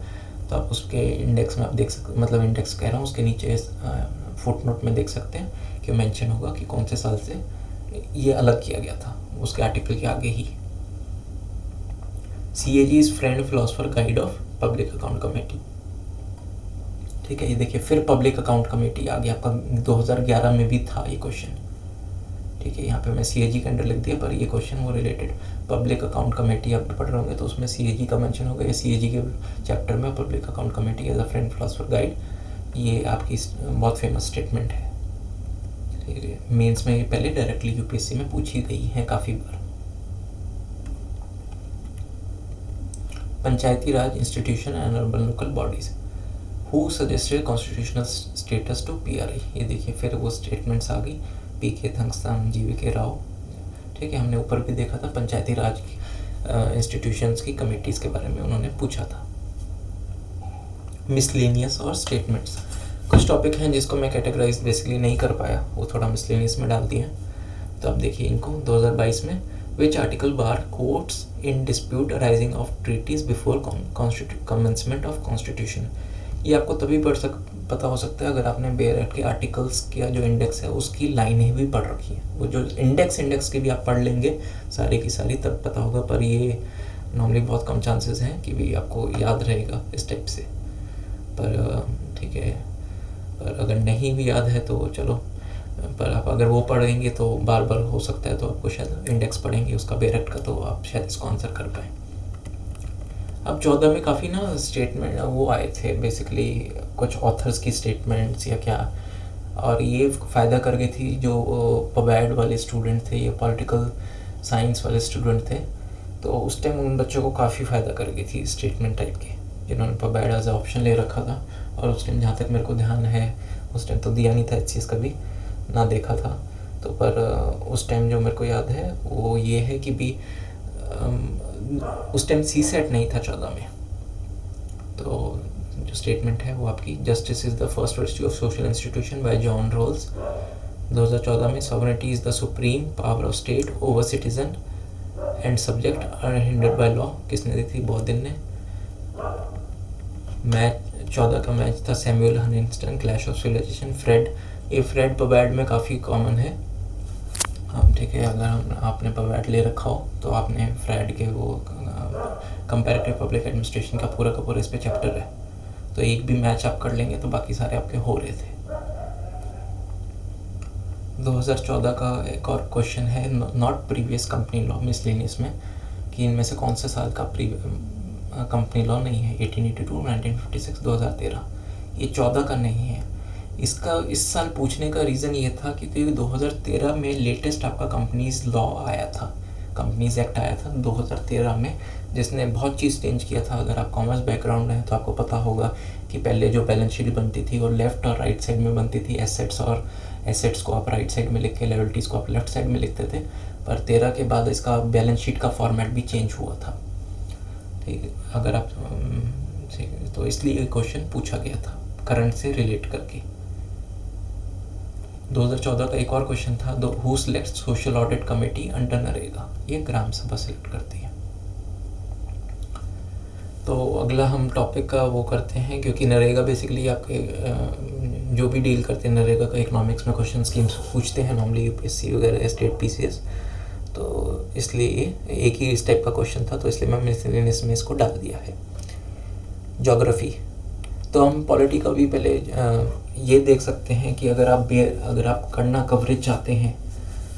तो आप उसके इंडेक्स में आप देख सकते, मतलब इंडेक्स कह रहा हूँ, उसके नीचे फुटनोट में देख सकते हैं कि मेंशन होगा कि कौन से साल से ये अलग किया गया था, उसके आर्टिकल के आगे ही। CAG is friend philosopher guide of public account committee. ठीक है, ये देखिए फिर पब्लिक अकाउंट कमेटी आ गया आपका, 2011 में भी था ये क्वेश्चन। ठीक है, यहाँ पे मैं CAG के अंडर लिख दिया, पर ये क्वेश्चन वो रिलेटेड पब्लिक अकाउंट कमेटी आप पढ़ रहे होंगे तो उसमें CAG का मेंशन होगा। ये CAG के चैप्टर में public account committee as a friend philosopher guide, ये आपकी बहुत फेमस स्टेटमेंट है। ठीक है, मेंस में ये पहले डायरेक्टली UPSC में पूछी गई है काफ़ी बार। Panchayati Raj institution and urban local bodies, who suggested constitutional status to PRI। ये देखिए फिर वो स्टेटमेंट्स आ गई, PK थंगस्तान, GVK राव। ठीक है, हमने ऊपर भी देखा था पंचायती राज की इंस्टीट्यूशंस की कमिटीज़ के बारे में उन्होंने पूछा था। मिसलेनियस और स्टेटमेंट्स, कुछ टॉपिक हैं जिसको मैं कैटेगराइज बेसिकली नहीं कर पाया, वो थोड़ा मिसलेनियस में डाल दिए। तो अब देखिए इनको 2022 में, which article bar courts in dispute arising of treaties before commencement of constitution. ये आपको तभी पता हो सकता है अगर आपने बेयर एक्ट के आर्टिकल्स का जो इंडेक्स है उसकी लाइनें भी पढ़ रखी हैं। वो जो इंडेक्स की भी आप पढ़ लेंगे सारी की सारी, तब पता होगा, पर ये नॉर्मली बहुत कम चांसेस हैं कि भी आपको याद रहेगा इस टाइप से। पर ठीक है, पर अगर नहीं भी याद है तो चलो, पर आप अगर वो पढ़ेंगे तो बार बार हो सकता है, तो आपको शायद इंडेक्स पढ़ेंगे उसका बेयर एक्ट का, तो आप शायद इसको आंसर कर पाएँ। अब 14 में काफ़ी ना स्टेटमेंट वो आए थे, बेसिकली कुछ ऑथर्स की स्टेटमेंट्स या क्या, और ये फ़ायदा कर गई थी जो पबैड वाले स्टूडेंट थे या पॉलिटिकल साइंस वाले स्टूडेंट थे, तो उस टाइम उन बच्चों को काफ़ी फ़ायदा कर गई थी स्टेटमेंट टाइप के, जिन्होंने पबैड एज ऑप्शन ले रखा था। और उस टाइम जहाँ तक मेरे को ध्यान है, उस टाइम तो दिया नहीं था HCS का भी ना देखा था, तो पर उस टाइम जो मेरे को याद है वो ये है कि भी उस टाइम CSET नहीं था 14 में। तो जो स्टेटमेंट है वो आपकी, justice is the first virtue of social institution by John Rawls. 2014 में, sovereignty is the supreme power of state over citizen and subject unhindered by law, किसने दी थी? बौद्धिन ने। मैच 14 का मैच था Samuel Huntington, clash of civilization, फ्रेड। ये फ्रेड पबैड में काफ़ी कॉमन है। ठीक है, अगर आपने पबैड ले रखा हो तो आपने फ्रेड के वो कंपैरेटिव पब्लिक एडमिनिस्ट्रेशन का पूरा इस पे चैप्टर है, तो एक भी मैच आप कर लेंगे तो बाकी सारे आपके हो रहे थे। 2014 का एक और क्वेश्चन है, not previous company law miscellaneous में, कि इनमें से कौन से साल का कंपनी लॉ नहीं है? 1882, 1956, 2013। ये 14 का नहीं है। इसका इस साल पूछने का रीज़न ये था क्योंकि 2013 में लेटेस्ट आपका कंपनीज लॉ आया था, कंपनीज एक्ट आया था 2013 में, जिसने बहुत चीज़ चेंज किया था। अगर आप कॉमर्स बैकग्राउंड है तो आपको पता होगा कि पहले जो बैलेंस शीट बनती थी वो लेफ़्ट और राइट साइड में बनती थी, एसेट्स को आप राइट साइड में लिख के लायबिलिटीज़ को आप लेफ्ट साइड में लिखते थे। पर 13 के बाद इसका बैलेंस शीट का फॉर्मेट भी चेंज हुआ था। ठीक है, अगर आप तो इसलिए क्वेश्चन पूछा गया था करंट से रिलेट करके। 2014 का एक और क्वेश्चन था, who select social audit committee under NREGA? ये ग्राम सभा सिलेक्ट करती है। तो अगला हम टॉपिक का वो करते हैं, क्योंकि नरेगा बेसिकली आपके जो भी डील करते हैं नरेगा का, इकोनॉमिक्स में क्वेश्चन स्कीम्स पूछते हैं नॉर्मली UPSC वगैरह, स्टेट PCS, तो इसलिए एक ही इस टाइप का क्वेश्चन था, तो इसलिए मैंने इसमें इसको डाल दिया है। ज्योग्राफी, तो हम पॉलिटी का भी पहले ये देख सकते हैं कि अगर आप करना कवरेज चाहते हैं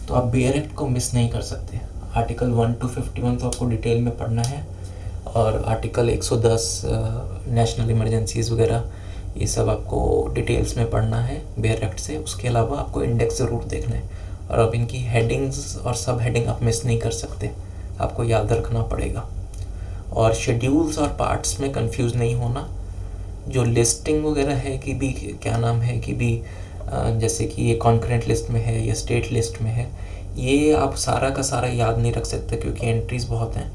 तो आप बेयर एक्ट को मिस नहीं कर सकते। आर्टिकल 1 to 51 तो आपको डिटेल में पढ़ना है, और आर्टिकल 110 नेशनल इमरजेंसीज वगैरह ये सब आपको डिटेल्स में पढ़ना है बेयर एक्ट से। उसके अलावा आपको इंडेक्स ज़रूर देखना है, और अब इनकी हेडिंग्स और सब हेडिंग आप मिस नहीं कर सकते, आपको याद रखना पड़ेगा। और शेड्यूल्स और पार्ट्स में कंफ्यूज नहीं होना। जो लिस्टिंग वगैरह है कि भी क्या नाम है कि भी जैसे कि ये कॉन्करेंट लिस्ट में है या स्टेट लिस्ट में है, ये आप सारा का सारा याद नहीं रख सकते क्योंकि एंट्रीज़ बहुत हैं।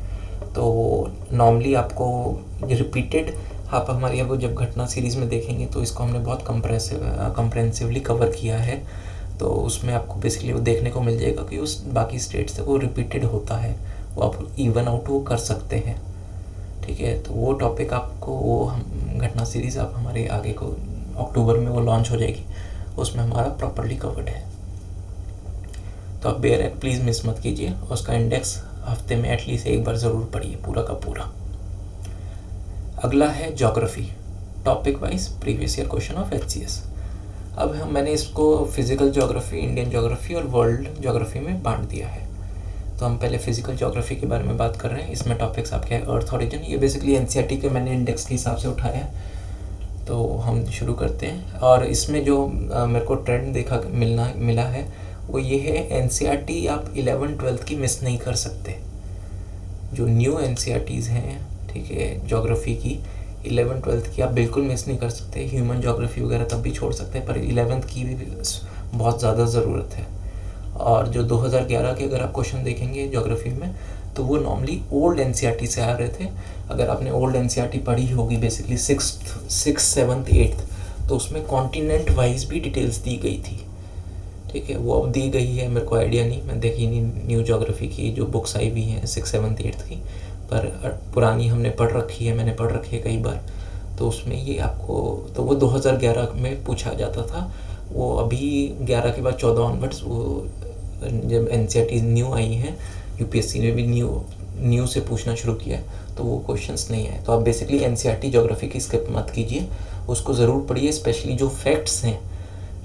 तो नॉर्मली आपको रिपीटेड, आप हमारी अब जब घटना सीरीज़ में देखेंगे तो इसको हमने बहुत कंप्रेहेंसिवली कवर किया है, तो उसमें आपको बेसिकली वो देखने को मिल जाएगा कि उस बाकी स्टेट से वो रिपीटेड होता है, वो आप इवन आउट वो कर सकते हैं। ठीक है, तो वो टॉपिक आपको वो हम घटना सीरीज़ आप हमारे आगे को अक्टूबर में वो लॉन्च हो जाएगी, उसमें हमारा प्रॉपरली कवर्ड है। तो आप बेयर एक्ट प्लीज़ मिस मत कीजिए, उसका इंडेक्स हफ्ते में एटलीस्ट एक बार ज़रूर पढ़िए पूरा का पूरा। अगला है geography, topic wise previous year question of HCS। अब मैंने इसको फिजिकल ज्योग्राफी, इंडियन ज्योग्राफी और वर्ल्ड ज्योग्राफी में बांट दिया है। तो हम पहले फिजिकल ज्योग्राफी के बारे में बात कर रहे हैं। इसमें टॉपिक्स आपके हैं अर्थ ओरिजिन, ये बेसिकली NCERT के मैंने इंडेक्स के हिसाब से उठाया है। तो हम शुरू करते हैं। और इसमें जो मेरे को ट्रेंड मिला है वो ये है, NCERT आप 11th-12th की मिस नहीं कर सकते। जो न्यू NCERTs हैं, ठीक है, ज्योग्राफी की 11th-12th की आप बिल्कुल मिस नहीं कर सकते। ह्यूमन ज्योग्राफी वगैरह तब भी छोड़ सकते हैं, पर 11th की भी बहुत ज़्यादा ज़रूरत है। और जो 2011 के अगर आप क्वेश्चन देखेंगे ज्योग्राफी में, तो वो नॉर्मली ओल्ड NCERT से आ रहे थे। अगर आपने ओल्ड NCERT पढ़ी होगी बेसिकली 6th, 7th, 8th, तो उसमें कॉन्टिनेंट वाइज भी डिटेल्स दी गई थी, ठीक है। वो अब दी गई है, मेरे को आइडिया नहीं, मैं देखी नहीं न्यू ज्योग्राफी की जो बुक्स आई हुई हैं 6th, 7th, 8th की, पर पुरानी हमने पढ़ रखी है, मैंने पढ़ रखी है कई बार। तो उसमें ये आपको, तो वो 2011 में पूछा जाता था। वो अभी 11 के बाद 14 ऑनवर्ड्स वो जब NCERT न्यू आई हैं, UPSC ने भी न्यू से पूछना शुरू किया, तो वो क्वेश्चंस नहीं आए। तो आप बेसिकली NCERT ज्योग्राफी की स्किप मत कीजिए, उसको ज़रूर पढ़िए, स्पेशली जो फैक्ट्स हैं,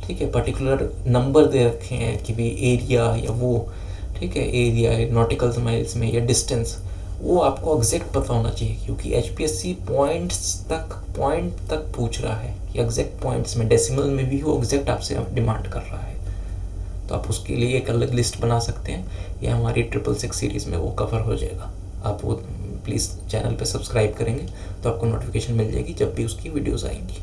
ठीक है, पर्टिकुलर नंबर दे रखे हैं कि भाई एरिया या वो, ठीक है, एरिया नॉटिकल माइल्स में या डिस्टेंस, वो आपको एग्जैक्ट पता होना चाहिए, क्योंकि HPSC पॉइंट तक पूछ रहा है कि एग्जैक्ट पॉइंट्स में, डेसिमल में भी वो एग्जैक्ट आपसे डिमांड कर रहा है। तो आप उसके लिए एक अलग लिस्ट बना सकते हैं, या हमारी 666 सीरीज़ में वो कवर हो जाएगा। आप वो प्लीज़ चैनल पे सब्सक्राइब करेंगे तो आपको नोटिफिकेशन मिल जाएगी जब भी उसकी वीडियोस आएंगी।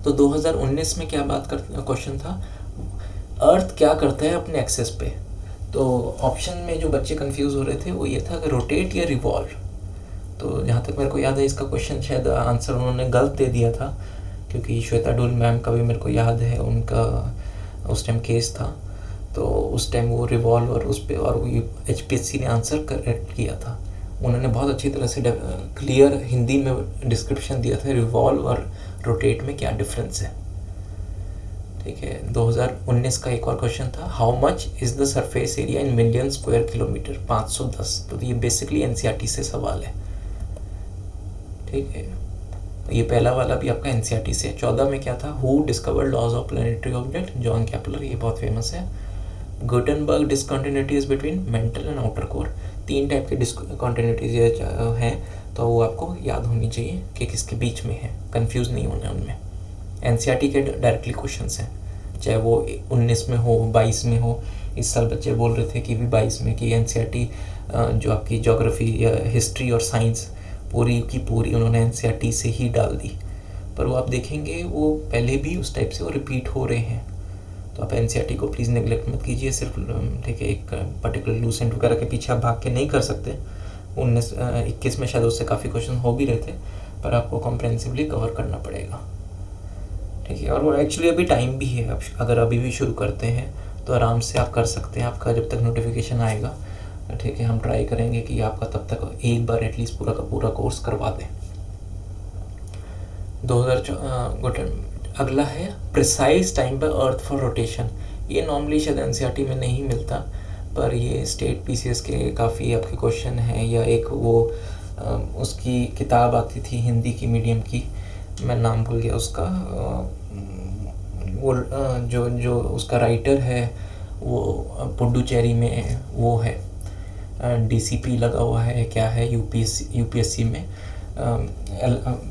तो 2019 में क्या क्वेश्चन था, अर्थ क्या करता है अपने एक्सेस पे। तो ऑप्शन में जो बच्चे कंफ्यूज हो रहे थे वो ये था कि रोटेट या रिवॉल्व। तो जहाँ तक मेरे को याद है, इसका क्वेश्चन शायद आंसर उन्होंने गलत दे दिया था, क्योंकि श्वेता डोल मैम का भी मेरे को याद है, उनका उस टाइम केस था, तो उस टाइम वो रिवॉल्व और उस पर, और HPSC ने आंसर करेक्ट किया था। उन्होंने बहुत अच्छी तरह से क्लियर हिंदी में डिस्क्रिप्शन दिया था रिवॉल्व और रोटेट में क्या डिफरेंस है, ठीक है। 2019 का एक और क्वेश्चन था, how much is the surface area in million square kilometre, 510। तो ये बेसिकली NCERT से सवाल है, ठीक है। ये पहला वाला भी आपका NCERT से। 14 में क्या था, who discovered laws of planetary object, John Kepler, ये बहुत फेमस है। Gutenberg discontinuities between mantle and outer core, 3 type के डिसकंटिन्यूटीज हैं, तो वो आपको याद होनी चाहिए कि किसके बीच में है, कंफ्यूज नहीं होना उनमें। NCERT के डायरेक्टली क्वेश्चंस हैं, चाहे वो 19 में हो, 22 में हो। इस साल बच्चे बोल रहे थे कि भी 22 में कि NCERT जो आपकी ज्योग्राफी या हिस्ट्री और साइंस पूरी की पूरी उन्होंने NCERT से ही डाल दी, पर वो आप देखेंगे वो पहले भी उस टाइप से वो रिपीट हो रहे हैं। तो आप NCERT को प्लीज़ नेगलेक्ट मत कीजिए, सिर्फ ठीक है एक पर्टिकुलर लूसेंट वगैरह के पीछे आप भाग के नहीं कर सकते। 19-21 में शायद उससे काफ़ी क्वेश्चन हो भी रहे थे, पर आपको कॉम्प्रहेंसिवली कवर करना पड़ेगा, ठीक है। और वो एक्चुअली अभी टाइम भी है, आप अगर अभी भी शुरू करते हैं तो आराम से आप कर सकते हैं, आपका जब तक नोटिफिकेशन आएगा, ठीक है। हम ट्राई करेंगे कि आपका तब तक एक बार एटलीस्ट पूरा का पूरा कोर्स करवा दें। 2004 अगला है precise time by earth for rotation. ये नॉर्मली शायद NCERT में नहीं मिलता, पर ये स्टेट PCS के काफ़ी आपके क्वेश्चन हैं। या एक वो उसकी किताब आती थी हिंदी की मीडियम की, मैं नाम भूल गया उसका, वो जो उसका राइटर है वो पुडुचेरी में वो है, DCP लगा हुआ है, क्या है, UPSC में,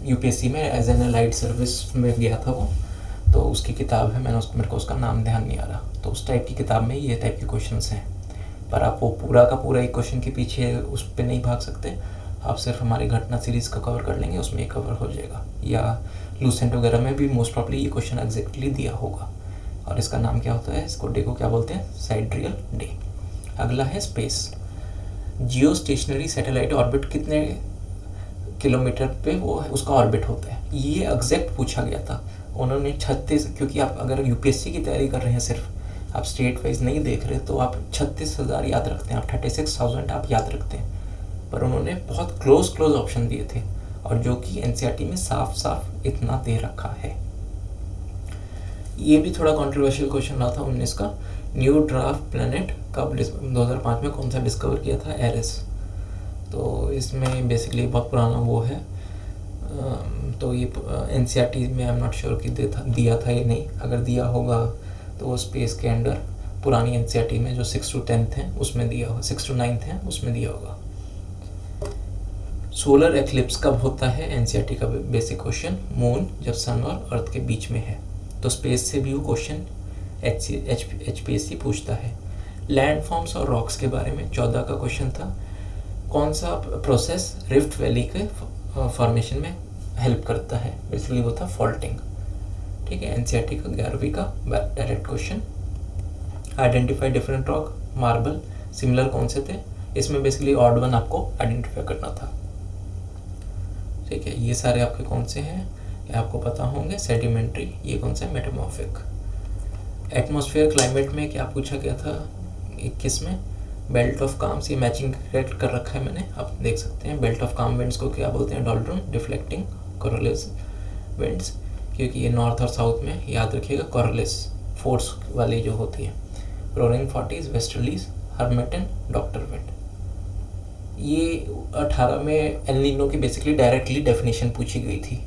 UPSC में एज एन अलाइड सर्विस में गया था वो, तो उसकी किताब है, मेरे को उसका नाम ध्यान नहीं आ रहा। तो उस टाइप की किताब में ये टाइप के क्वेश्चंस हैं, पर आप वो पूरा का पूरा एक क्वेश्चन के पीछे उस पर नहीं भाग सकते। आप सिर्फ हमारी घटना सीरीज़ का कवर कर लेंगे, उसमें ये कवर हो जाएगा। या लूसेंट वगैरह में भी मोस्ट प्रॉब्ली ये क्वेश्चन एग्जैक्टली दिया होगा। और इसका नाम क्या होता है, इसको डे को क्या बोलते हैं, साइडरियल डे। अगला है स्पेस। जियो स्टेशनरी सैटेलाइट ऑर्बिट कितने किलोमीटर पे वो उसका ऑर्बिट होता है, ये एग्जैक्ट पूछा गया था। उन्होंने 36, क्योंकि आप अगर UPSC की तैयारी कर रहे हैं, सिर्फ आप स्टेट वाइज नहीं देख रहे, तो आप 36,000 याद रखते हैं, आप 36,000 आप याद रखते हैं, पर उन्होंने बहुत क्लोज ऑप्शन दिए थे, और जो कि NCERT में साफ साफ इतना दे रखा है। ये भी थोड़ा कंट्रोवर्शियल क्वेश्चन रहा था 19 का। न्यू ड्वार्फ प्लैनेट कब 2005 में कौन सा डिस्कवर किया था? एरिस। तो इसमें बेसिकली बहुत पुराना वो है, तो ये NCERT में आई एम नॉट श्योर कि दिया था या नहीं। अगर दिया होगा तो वो स्पेस के अंडर पुरानी NCERT में जो 6 to 10th है उसमें दिया होगा, 6 to 9th है उसमें दिया होगा। सोलर एक्लिप्स कब होता है? NCERT का बेसिक क्वेश्चन। मून जब सन और अर्थ के बीच में है। तो स्पेस से भी वो क्वेश्चन HPSC पूछता है। लैंडफॉर्म्स और रॉक्स के बारे में 14 का क्वेश्चन था। कौन सा प्रोसेस रिफ्ट वैली के फॉर्मेशन में हेल्प करता है? बेसिकली वो था फॉल्टिंग। ठीक है, NCERT का 11वीं का direct question. Identify different rock, marble, similar कौन से थे? इसमें बेसिकली ऑड वन आपको आइडेंटिफाई करना था। ठीक है, ये सारे आपके कौन से हैं ये आपको पता होंगे। सेडिमेंट्री, ये कौन सा है? मेटामॉर्फिक। एटमॉस्फेयर क्लाइमेट में क्या पूछा गया था 21 में? बेल्ट ऑफ काम्स, ये मैचिंग करेक्ट कर रखा है मैंने, आप देख सकते हैं। बेल्ट ऑफ काम विंड्स को क्या बोलते हैं? डॉल्ड्रम, डिफ्लेक्टिंग, कोरोलिस विंड्स, क्योंकि ये नॉर्थ और साउथ में, याद रखिएगा, कोरोलिस फोर्स वाली जो होती है। Roaring 40s, westerlies, harmattan, doctor wind. ये 18 में एल नीनो की बेसिकली डायरेक्टली डेफिनेशन पूछी गई थी।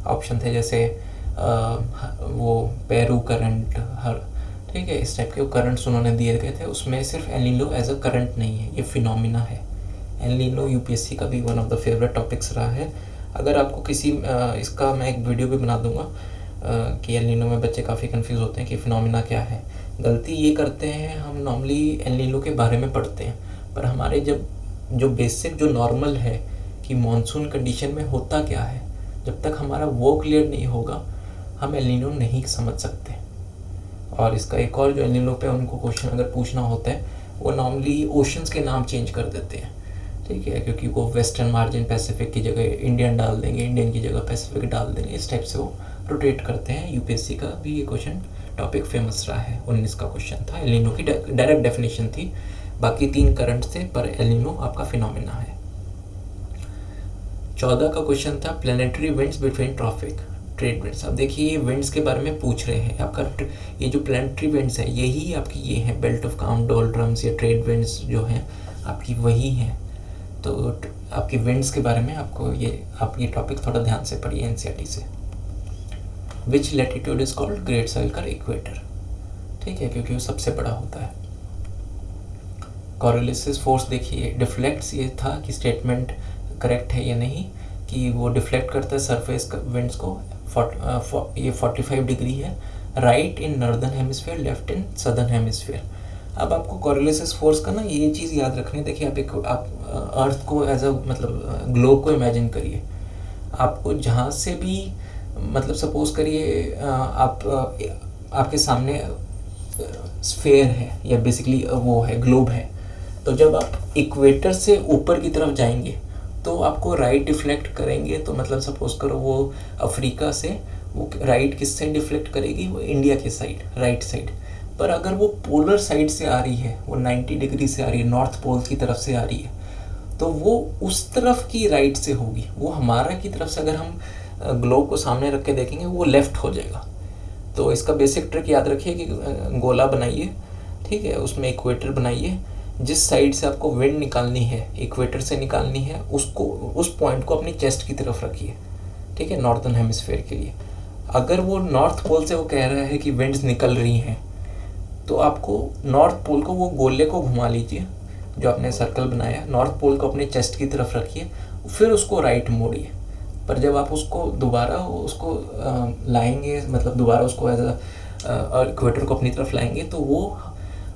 ऑप्शन थे जैसे वो पेरू करंट, हर, ठीक है, इस टाइप के करंट्स उन्होंने दिए गए थे। उसमें सिर्फ El Nino as a current नहीं है, ये फिनोमिना है। एल नीनो UPSC का भी one of the favourite topics रहा है। अगर आपको किसी इसका मैं एक वीडियो भी बना दूंगा कि एल नीनो में बच्चे काफ़ी कंफ्यूज होते हैं कि फिनोमिना क्या है। गलती ये करते हैं, हम नॉर्मली एल नीनो के बारे में पढ़ते हैं, पर हमारे जो बेसिक जो नॉर्मल है कि मॉनसून कंडीशन में होता क्या है, जब तक हमारा वो क्लियर नहीं होगा हम एल नीनो नहीं समझ सकते। और इसका एक और जो एल नीनो पे उनको क्वेश्चन अगर पूछना होता है, वो नॉर्मली ओशंस के नाम चेंज कर देते हैं। ठीक है, क्योंकि वो वेस्टर्न मार्जिन पैसिफिक की जगह इंडियन डाल देंगे, इंडियन की जगह पैसिफिक डाल देंगे, इस टाइप से वो रोटेट करते हैं। UPSC का भी ये क्वेश्चन टॉपिक फेमस रहा है। 19 का क्वेश्चन था, एल नीनो की डायरेक्ट डेफिनेशन थी। बाकी 3 करंट थे, पर एल नीनो आपका फिनोमिना है। 14 का क्वेश्चन था planetary winds between tropic trade winds. अब देखिए ये विंड्स के बारे में पूछ रहे हैं। आपका ये जो प्लैनेटरी विंड्स है यही आपकी ये हैं, बेल्ट ऑफ काम, डोलड्रम्स या ट्रेड विंड्स जो हैं आपकी वही हैं। तो आपकी विंड्स के बारे में आपको आप ये टॉपिक थोड़ा ध्यान से पढ़िए NCERT से। Which latitude is called great circle equator. ठीक है, क्योंकि वो सबसे बड़ा होता है। कोरोलिसिस फोर्स देखिए, डिफ्लेक्ट्स, ये था कि स्टेटमेंट करेक्ट है या नहीं, कि वो डिफ्लेक्ट करता है सरफेस विंड्स को। ये 45 डिग्री है, right in northern hemisphere, left in southern hemisphere. अब आपको कोरोलिसिस फोर्स का ना ये चीज़ याद रखनी है। देखिए आप अर्थ को एज अ मतलब ग्लोब को इमेजिन करिए। आपको जहाँ से भी मतलब सपोज करिए आपके सामने स्फेयर है या बेसिकली वो है ग्लोब है, तो जब आप इक्वेटर से ऊपर की तरफ जाएंगे तो आपको राइट डिफ्लेक्ट करेंगे। तो मतलब सपोज करो वो अफ्रीका से वो राइट किस साइड डिफ्लेक्ट करेगी? वो इंडिया के साइड, राइट साइड। पर अगर वो पोलर साइड से आ रही है, वो 90 डिग्री से आ रही है, नॉर्थ पोल की तरफ से आ रही है, तो वो उस तरफ की राइट से होगी। वो हमारा की तरफ से अगर हम ग्लोब को सामने रख के देखेंगे वो लेफ्ट हो जाएगा। तो इसका बेसिक ट्रिक याद रखिए कि गोला बनाइए, ठीक है, उसमें इक्वेटर बनाइए। जिस साइड से आपको विंड निकालनी है, इक्वेटर से निकालनी है, उसको उस पॉइंट को अपनी चेस्ट की तरफ रखिए। ठीक है, नॉर्थर्न हेमिस्फीयर के लिए। अगर वो नॉर्थ पोल से वो कह रहा है कि विंड्स निकल रही हैं, तो आपको नॉर्थ पोल को, वो गोले को घुमा लीजिए जो आपने सर्कल बनाया, नॉर्थ पोल को अपने चेस्ट की तरफ रखिए, फिर उसको राइट मोड़िए। पर जब आप उसको दोबारा उसको लाएंगे, मतलब दोबारा उसको एज इक्वेटर को अपनी तरफ लाएंगे, तो वो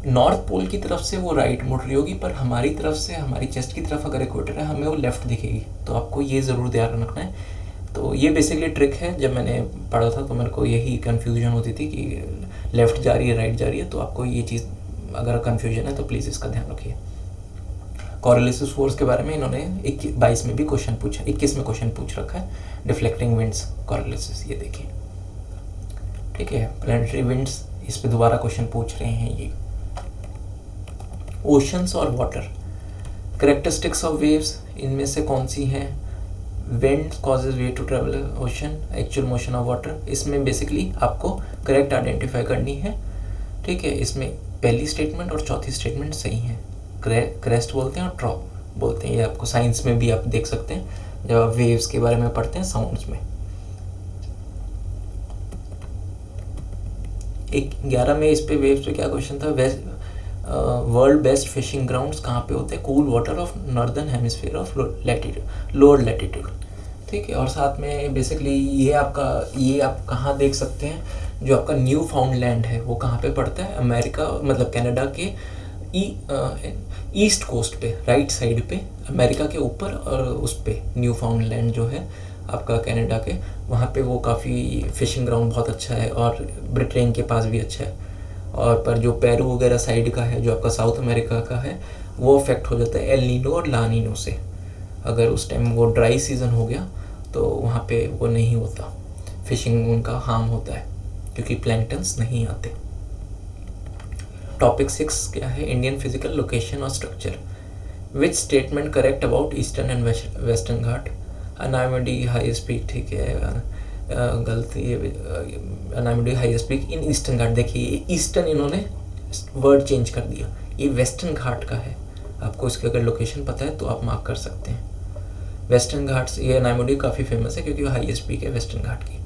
नॉर्थ पोल की तरफ से वो राइट मुड़ रही होगी, पर हमारी तरफ से, हमारी चेस्ट की तरफ अगर इक्वेटर है, हमें वो लेफ्ट दिखेगी। तो आपको ये ज़रूर ध्यान रखना है। तो ये बेसिकली ट्रिक है। जब मैंने पढ़ा था तो मेरे को यही कन्फ्यूजन होती थी कि लेफ़्ट जा रही है, राइट जा रही है। तो आपको ये चीज़ अगर कन्फ्यूजन है तो प्लीज़ इसका ध्यान रखिए। कोरोलिसिस फोर्स के बारे में इन्होंने 22 में भी क्वेश्चन पूछा, 21 में क्वेश्चन पूछ रखा है। डिफ्लेक्टिंग विंड्स, कोरोलिसिस, ये देखिए, ठीक है। प्लैनेटरी विंड्स, इस पे दोबारा क्वेश्चन पूछ रहे हैं ये। ओशंस और वाटर, कैरेक्टरिस्टिक्स ऑफ वेव्स, इनमें से कौन सी हैं? Wind causes way to travel ocean, actual motion of water. इसमें बेसिकली आपको करेक्ट आइडेंटिफाई करनी है, ठीक है। इसमें पहली स्टेटमेंट और चौथी स्टेटमेंट सही है। क्रेस्ट बोलते हैं और ट्रॉप बोलते हैं। ये आपको साइंस में भी आप देख सकते हैं जब आप वेव्स के बारे में पढ़ते हैं साउंड्स में। 11 में इस पे वेव्स पे क्या क्वेश्चन था, वर्ल्ड बेस्ट फिशिंग ग्राउंड्स कहाँ पे होते हैं, cool water of northern hemisphere of lower latitude, ठीक है। और साथ में बेसिकली ये आप कहाँ देख सकते हैं, जो आपका न्यू फाउंडलैंड है वो कहाँ पे पड़ता है, अमेरिका मतलब कनाडा के ईस्ट कोस्ट पे, राइट साइड पे, अमेरिका के ऊपर, और उस पे न्यू फाउंडलैंड जो है आपका कनाडा के, वहाँ पे वो काफ़ी फिशिंग ग्राउंड बहुत अच्छा है, और ब्रिटेन के पास भी अच्छा है। और पर जो पेरू वगैरह साइड का है, जो आपका साउथ अमेरिका का है, वो अफेक्ट हो जाता है एल नीनो और ला नीनो से। अगर उस टाइम वो ड्राई सीज़न हो गया तो वहाँ पे वो नहीं होता, फिशिंग उनका हार्म होता है क्योंकि प्लैंक्टन्स नहीं आते। टॉपिक 6 क्या है, इंडियन फिजिकल लोकेशन और structure. Which statement correct about eastern and western Ghat. Anamudi highest peak, ठीक है, गलती, Anamudi highest peak in eastern Ghat. देखिए ईस्टर्न इन्होंने वर्ड चेंज कर दिया, ये वेस्टर्न घाट का है। आपको इसकी अगर लोकेशन पता है तो आप मार्क कर सकते हैं। वेस्टर्न घाट, ये अनामिडी काफ़ी फेमस है क्योंकि वो हाईएस्ट पीक है वेस्टर्न घाट की।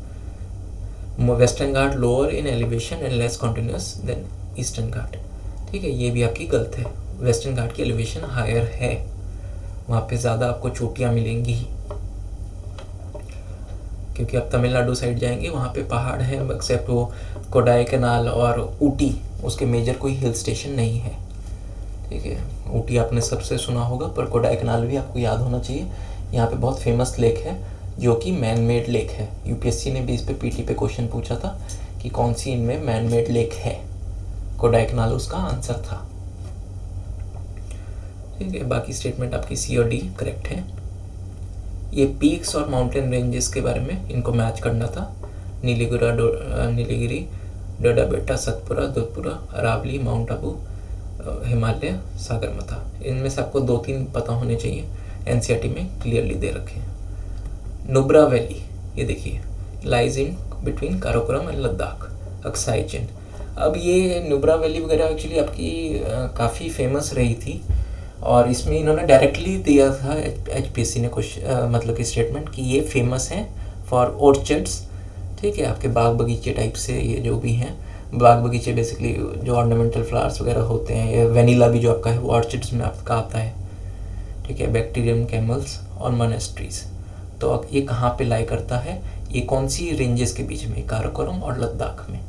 Western Ghat lower in elevation and less continuous than eastern Ghat, ठीक है। ये भी आपकी गलत है, वेस्टर्न घाट की एलिवेशन हायर है, वहाँ पे ज़्यादा आपको चोटियाँ मिलेंगी, क्योंकि आप तमिलनाडु साइड जाएंगे वहाँ पे पहाड़ है, एक्सेप्ट वो कोडाई कैनाल और ऊटी, उसके मेजर कोई हिल स्टेशन नहीं है, ठीक है। ऊटी आपने सबसे सुना होगा, पर कोडाई कैनाल भी आपको याद होना चाहिए। यहाँ पे बहुत फेमस लेक है जो कि मैन मेड लेक है। यूपीएससी ने भी इस पे पीटी पे क्वेश्चन पूछा था कि कौन सी इनमें मैन मेड लेक है, कोडाई कैनाल उसका आंसर था, ठीक है। बाकी स्टेटमेंट आपकी सी और डी करेक्ट है। ये पीक्स और माउंटेन रेंजेस के बारे में इनको मैच करना था। नीलगिरी, डोडा बेटा, सतपुरा, दुधपुरा, अरावली, माउंट आबू, हिमालय, सागरमाथा। इनमें से आपको 2-3 पता होने चाहिए, एनसीईआरटी में क्लियरली दे रखे हैं। नुब्रा वैली, ये देखिए, lies in between Karakoram and Ladakh, Aksai Chin. अब ये नुब्रा वैली वगैरह एक्चुअली आपकी काफ़ी फेमस रही थी, और इसमें इन्होंने डायरेक्टली दिया था एचपीएससी ने कुछ मतलब कि स्टेटमेंट कि ये फेमस हैं फॉर ऑर्चर्ड्स, ठीक है। आपके बाग बगीचे टाइप से ये जो भी हैं, बाग बगीचे बेसिकली जो ऑर्नामेंटल फ्लावर्स वगैरह होते हैं, ये वेनिला भी जो आपका है वो ऑर्चिड्स में आपका आता है, ठीक है। बैक्टीरियम, कैमल्स और मोनेस्ट्रीज। तो ये कहाँ पे लाई करता है, ये कौन सी रेंजेस के बीच में, काराकोरम और लद्दाख में।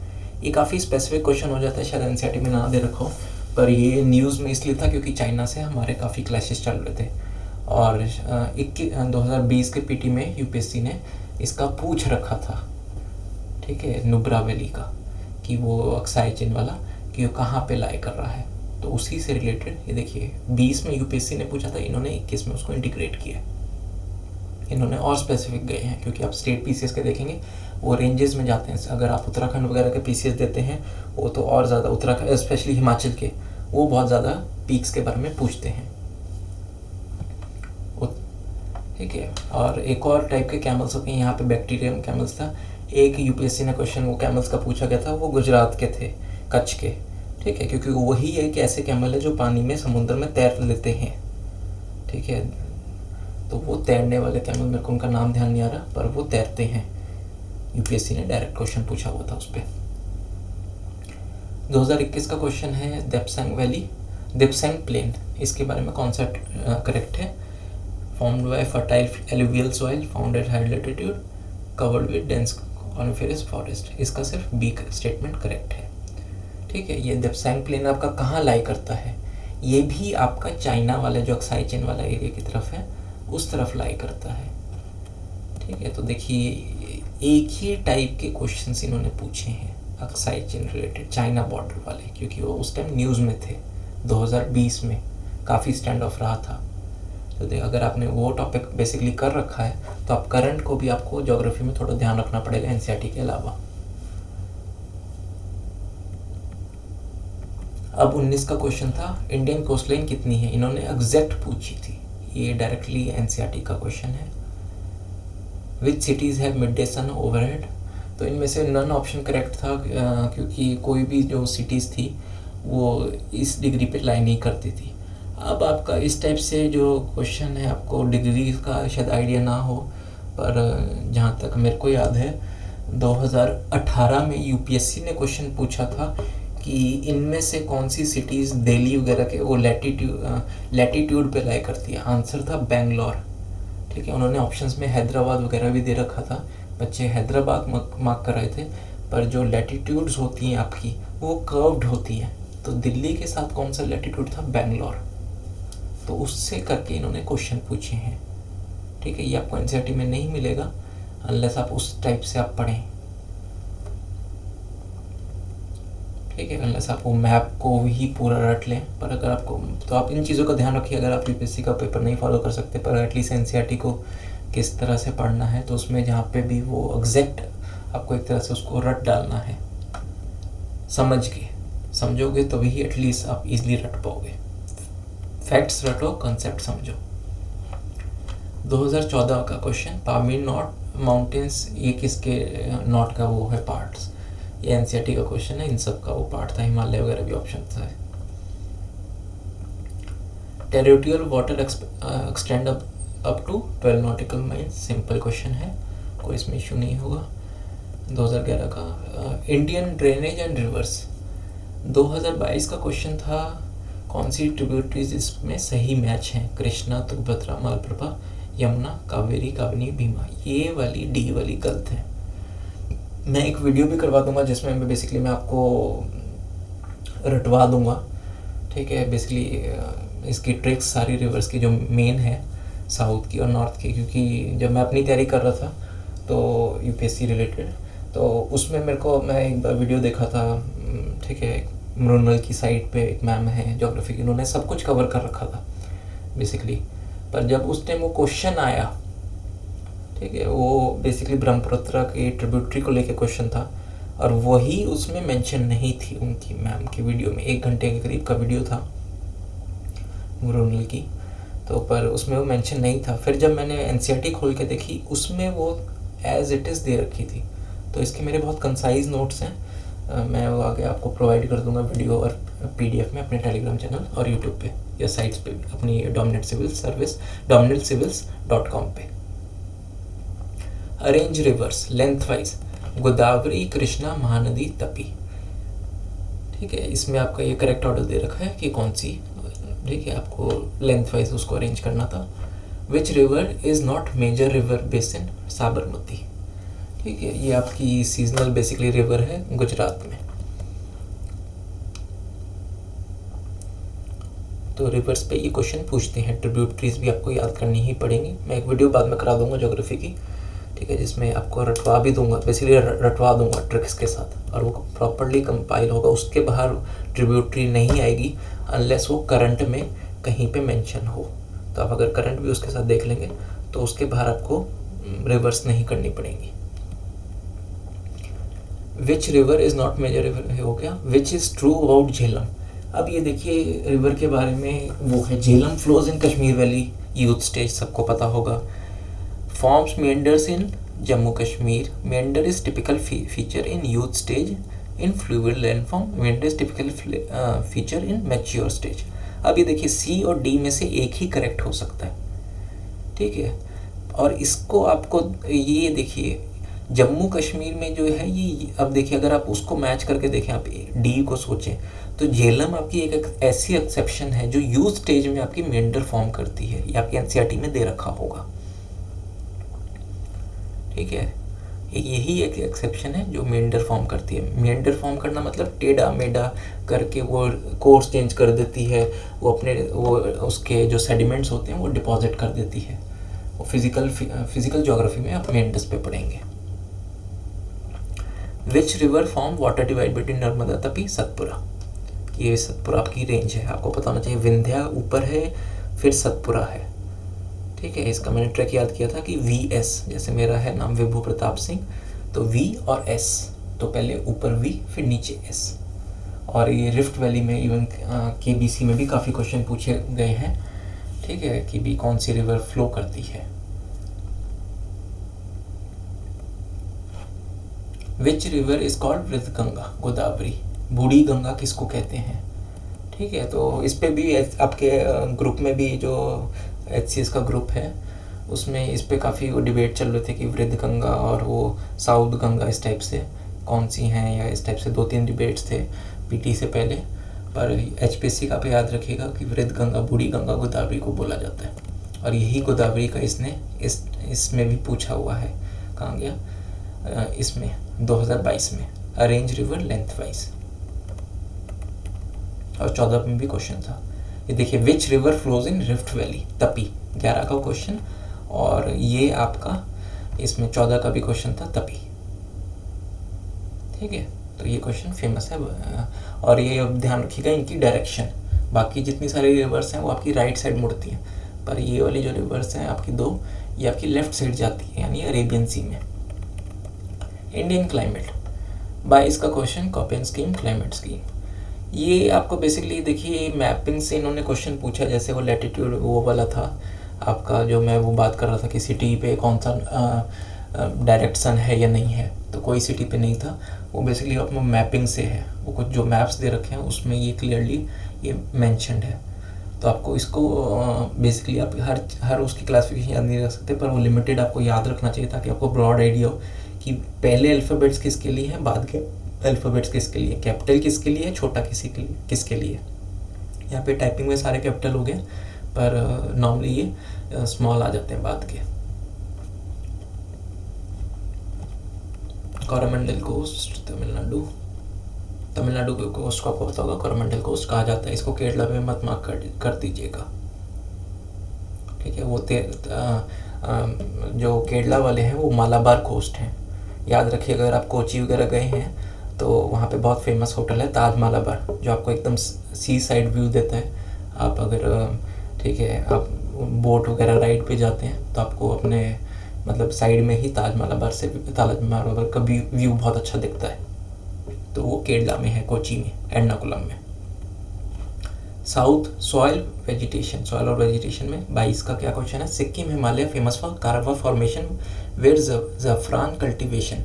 ये काफ़ी स्पेसिफिक क्वेश्चन हो जाता है, शायद एनसीईआरटी में ना दे रखा हो, पर ये न्यूज़ में इसलिए था क्योंकि चाइना से हमारे काफ़ी क्लैशेस चल रहे थे, और 2020 के पीटी में यूपीएससी ने इसका पूछ रखा था, ठीक है, नुब्रा वैली का, कि वो अक्साई चिन वाला कि वो कहाँ पे लाई कर रहा है। तो उसी से रिलेटेड ये देखिए 20 में यूपीएससी ने पूछा था, इन्होंने 21 में उसको इंटीग्रेट किया। इन्होंने और स्पेसिफिक गए हैं, क्योंकि आप स्टेट पीसीएस के देखेंगे वो रेंजेस में जाते हैं। अगर आप उत्तराखंड वगैरह के पीसीएस देते हैं वो तो और ज़्यादा, उत्तराखंड स्पेशली हिमाचल के, वो बहुत ज़्यादा पीक्स के बारे में पूछते हैं, ठीक है। और एक और टाइप के कैमल्स होते हैं, यहाँ पे बैक्टीरियम कैमल्स था। एक यूपीएससी ने क्वेश्चन वो कैमल्स का पूछा गया था, वो गुजरात के थे, कच्छ के, ठीक है, क्योंकि वही एक ऐसे कैमल है जो पानी में, समुद्र में तैर लेते हैं, ठीक है। तो वो तैरने वाले कैमल, मेरे को उनका नाम ध्यान नहीं आ रहा, पर वो तैरते हैं। यूपीएससी ने डायरेक्ट क्वेश्चन पूछा हुआ था उस पर। 2021 का क्वेश्चन है देपसंग वैली, दिपसेंग प्लेन, इसके बारे में कॉन्सेप्ट करेक्ट है। Formed by fertile alluvial soil found at high latitude, covered with dense coniferous forest. इसका सिर्फ बी स्टेटमेंट करेक्ट है, ठीक है। ये दिपसेंग प्लेन आपका कहाँ लाई करता है, ये भी आपका चाइना वाला जो अक्साई चिन वाला एरिया की तरफ है, उस तरफ लाई करता है, ठीक है। तो देखिए एक ही टाइप के क्वेश्चंस इन्होंने पूछे हैं अक्साई चिन रिलेटेड, चाइना बॉर्डर वाले, क्योंकि वो उस टाइम न्यूज़ में थे। 2020 में काफ़ी स्टैंड ऑफ रहा था। तो अगर आपने वो टॉपिक बेसिकली कर रखा है तो आप करंट को भी आपको ज्योग्राफी में थोड़ा ध्यान रखना पड़ेगा एनसीईआरटी के अलावा। अब 19 का क्वेश्चन था इंडियन कोस्टलाइन कितनी है, इन्होंने एग्जैक्ट पूछी थी, ये डायरेक्टली एनसीईआरटी का क्वेश्चन है। Which cities have midday sun overhead, तो इनमें से नन ऑप्शन करेक्ट था, क्योंकि कोई भी जो सिटीज़ थी वो इस डिग्री पे लाई नहीं करती थी। अब आपका इस टाइप से जो क्वेश्चन है, आपको डिग्री का शायद आइडिया ना हो, पर जहाँ तक मेरे को याद है 2018 में यूपीएससी ने क्वेश्चन पूछा था कि इनमें से कौन सी सिटीज़ दिल्ली वगैरह के वो लैटिट्यूड पे लाई करती है। आंसर था बेंगलोर। ठीक है, उन्होंने ऑप्शंस में हैदराबाद वगैरह भी दे रखा था, बच्चे हैदराबाद मार्क कर रहे थे, पर जो लैटिट्यूड्स होती हैं आपकी वो कर्व्ड होती हैं, तो दिल्ली के साथ कौन सा लैटिट्यूड था, बेंगलोर, तो उससे करके इन्होंने क्वेश्चन पूछे हैं। ठीक है, ये आपको एनसीईआरटी में नहीं मिलेगा अनलेस आप उस टाइप से आप पढ़ें। ठीक है, अनलेस आप वो मैप को ही पूरा रट लें, पर अगर आपको, तो आप इन चीज़ों का ध्यान रखिए। अगर आप यूपीएससी का पेपर नहीं फॉलो कर सकते, पर एटलीस्ट एनसीईआरटी को किस तरह से पढ़ना है, तो उसमें जहाँ पे भी वो एग्जैक्ट आपको एक तरह से उसको रट डालना है, समझ के समझोगे तो भी एटलीस्ट आप इजीली रट पाओगे। फैक्ट्स रटो, कंसेप्ट समझो। 2014 का क्वेश्चन, पामीर नॉट माउंटेन्स, ये किसके नॉट का वो है पार्ट्स, ये एनसीईआरटी का क्वेश्चन है, इन सब का वो पार्ट था, हिमालय वगैरह भी ऑप्शन था। Territorial water extend up to 12 nautical miles, simple question है, कोई इसमें इशू नहीं होगा। 2011 का इंडियन ड्रेनेज एंड रिवर्स, 2022 का क्वेश्चन था, कौन सी ट्रिब्यूटरीज इसमें सही मैच हैं, कृष्णा, तुंगभद्रा, मालप्रभा, यमुना, कावेरी, काबिनी, भीमा। ये वाली डी वाली गलत है। मैं एक वीडियो भी करवा दूंगा जिसमें मैं बेसिकली मैं आपको रटवा दूंगा। ठीक है, बेसिकली इसकी ट्रिक्स सारी रिवर्स की जो मेन है साउथ की और नॉर्थ की, क्योंकि जब मैं अपनी तैयारी कर रहा था तो यूपीएससी रिलेटेड, तो उसमें मेरे को, मैं एक बार वीडियो देखा था। ठीक है, मृणल की साइट पे एक मैम है ज्योग्राफी की, उन्होंने सब कुछ कवर कर रखा था बेसिकली, पर जब उस टाइम वो क्वेश्चन आया, ठीक है, वो बेसिकली ब्रह्मपुत्र की ट्रिब्यूटरी को लेके क्वेश्चन था, और वही उसमें मेंशन नहीं थी उनकी मैम की वीडियो में। 1 घंटे के करीब का वीडियो था मृणल की, तो पर उसमें वो मेंशन नहीं था। फिर जब मैंने एनसीईआरटी खोल के देखी, उसमें वो एज इट इज़ दे रखी थी। तो इसके मेरे बहुत कंसाइज नोट्स हैं, मैं वो आगे आपको प्रोवाइड कर दूंगा वीडियो और पीडीएफ में अपने टेलीग्राम चैनल और यूट्यूब पे या साइट्स पे अपनी डोमिनेट सिविल्स सर्विस dominantcivils.com पे। Arrange rivers lengthwise, Godavari, Krishna, Mahanadi, Tapi. ठीक है, इसमें आपका ये करेक्ट ऑर्डर दे रखा है कि कौन सी, ठीक है, आपको लेंथ वाइज उसको अरेंज करना था। Which river is not major river basin, Sabarmati. ठीक है, ये आपकी सीजनल बेसिकली रिवर है गुजरात में। तो रिवर्स पे ये क्वेश्चन पूछते हैं। ट्रिब्यूटरीज भी आपको याद करनी ही पड़ेंगी, मैं एक वीडियो बाद में करा दूंगा ज्योग्राफी की, ठीक है, जिसमें आपको रटवा भी दूंगा, बेसिकली रटवा दूंगा ट्रिक्स के साथ, और वो प्रॉपरली कंपाइल होगा। उसके बाहर ट्रिब्यूटरी नहीं आएगी अनलेस वो करंट में कहीं पे मेंशन हो। तो आप अगर करंट भी उसके साथ देख लेंगे तो उसके बाहर आपको रिवर्स नहीं करनी पड़ेगी। Which river is not major river हो गया। Which is true about Jhelum. अब ये देखिए रिवर के बारे में वो है, Jhelum flows in Kashmir valley, youth stage सबको पता होगा। Forms meanders in Jammu Kashmir, meander is typical feature in youth stage in fluid landform, meander is typical feature in mature stage. अब ये देखिए सी और डी में से एक ही करेक्ट हो सकता है, ठीक है, और इसको आपको ये देखिए जम्मू कश्मीर में जो है ये, अब देखिए अगर आप उसको मैच करके देखें, आप डी को सोचें तो झेलम आपकी एक ऐसी एक्सेप्शन है जो यूथ स्टेज में आपकी मेंडर फॉर्म करती है, ये आपकी एनसीईआरटी में दे रखा होगा, ठीक है। यही एक एक्सेप्शन है जो मेंडर फॉर्म करती है। मेंडर फॉर्म करना मतलब टेढ़ा मेढ़ा करके वो कोर्स चेंज कर देती है, वो अपने वो उसके जो सेडिमेंट्स होते हैं वो डिपॉजिट कर देती है। वो फिजिकल ज्योग्राफी में आप मेंडर्स पे पढ़ेंगे। Which river form water divide between Narmada, Tapi, Satpura. ये सतपुरा आपकी रेंज है, आपको पता होना चाहिए। विंध्या ऊपर है, फिर सतपुरा है, ठीक है। इसका मैंने ट्रैक याद किया था कि VS, जैसे मेरा है नाम विभू प्रताप सिंह, तो V और S, तो पहले ऊपर V फिर नीचे S। और ये रिफ्ट वैली में इवन KBC में भी काफ़ी क्वेश्चन पूछे गए हैं, ठीक है, कि भी कौन सी रिवर फ्लो करती है। विच रिवर इज कॉल्ड वृद्ध गंगा, गोदावरी। बूढ़ी गंगा किसको कहते हैं? ठीक है, तो इस पे भी आपके ग्रुप में भी जो HCS का ग्रुप है उसमें इस पे काफ़ी वो डिबेट चल रहे थे कि वृद्ध गंगा और वो साउथ गंगा इस टाइप से कौन सी हैं, या इस टाइप से 2-3 डिबेट्स थे PT से पहले। पर HPSC का भी याद रखिएगा कि वृद्ध गंगा, बूढ़ी गंगा गोदावरी को बोला जाता है। और यही गोदावरी का इसमें भी पूछा हुआ है। कहाँ गया? इसमें 2022 में अरेंज रिवर लेंथ वाइज, और 14 में भी क्वेश्चन था। ये देखिए, which river flows in rift valley, Tapi 11 का क्वेश्चन, और ये आपका इसमें 14 का भी क्वेश्चन था, तपी। ठीक है, तो ये क्वेश्चन फेमस है। और ये अब ध्यान रखिएगा इनकी डायरेक्शन, बाकी जितनी सारी रिवर्स हैं वो आपकी राइट साइड मुड़ती हैं, पर ये वाली जो रिवर्स हैं आपकी 2, ये आपकी लेफ्ट साइड जाती है, यानी अरेबियन सी में। इंडियन क्लाइमेट 22 का question, Koppen scheme, climate scheme. ये आपको बेसिकली देखिए मैपिंग से इन्होंने क्वेश्चन पूछा, जैसे वो लैटिट्यूड वो वाला था आपका, जो मैं वो बात कर रहा था कि सिटी पे कौन सा डायरेक्शन है या नहीं है, तो कोई सिटी पे नहीं था। वो बेसिकली अपना मैपिंग से है, वो कुछ जो मैप्स दे रखे हैं उसमें ये क्लियरली ये मेंशन्ड है। तो आपको इसको बेसिकली आप हर उसकी क्लासिफिकेशन याद नहीं रख सकते, पर वो लिमिटेड आपको याद रखना चाहिए ताकि आपको ब्रॉड आइडिया हो कि पहले अल्फ़ाबेट्स किसके लिए हैं, बाद के अल्फ़ाबेट्स किसके लिए, कैपिटल किसके लिए, छोटा किसके लिए। यहाँ पे टाइपिंग में सारे कैपिटल हो गए, पर नॉर्मली ये स्मॉल आ जाते हैं बाद के। कोरोमंडल कोस्ट, तमिलनाडु के कोस्ट को आपको पता होगा कोरोमंडल कोस्ट कहा जाता है। इसको केरला में मत मार्क कर दीजिएगा। ठीक है, वो जो केरला वाले हैं वो मालाबार कोस्ट हैं। याद रखिए, अगर आप कोची वगैरह गए हैं तो वहाँ पे बहुत फेमस होटल है ताज मालाबार, जो आपको एकदम सी साइड व्यू देता है। आप अगर ठीक है आप बोट वगैरह राइड पे जाते हैं तो आपको अपने मतलब साइड में ही ताज मालाबार का व्यू बहुत अच्छा दिखता है। तो वो केरला में है, कोची में, एर्नाकुलम में। साउथ सॉइल और वेजिटेशन में 22 का क्या क्वेश्चन है? Sikkim Himalaya famous for karewa formation where ज़फ़रान कल्टीवेशन।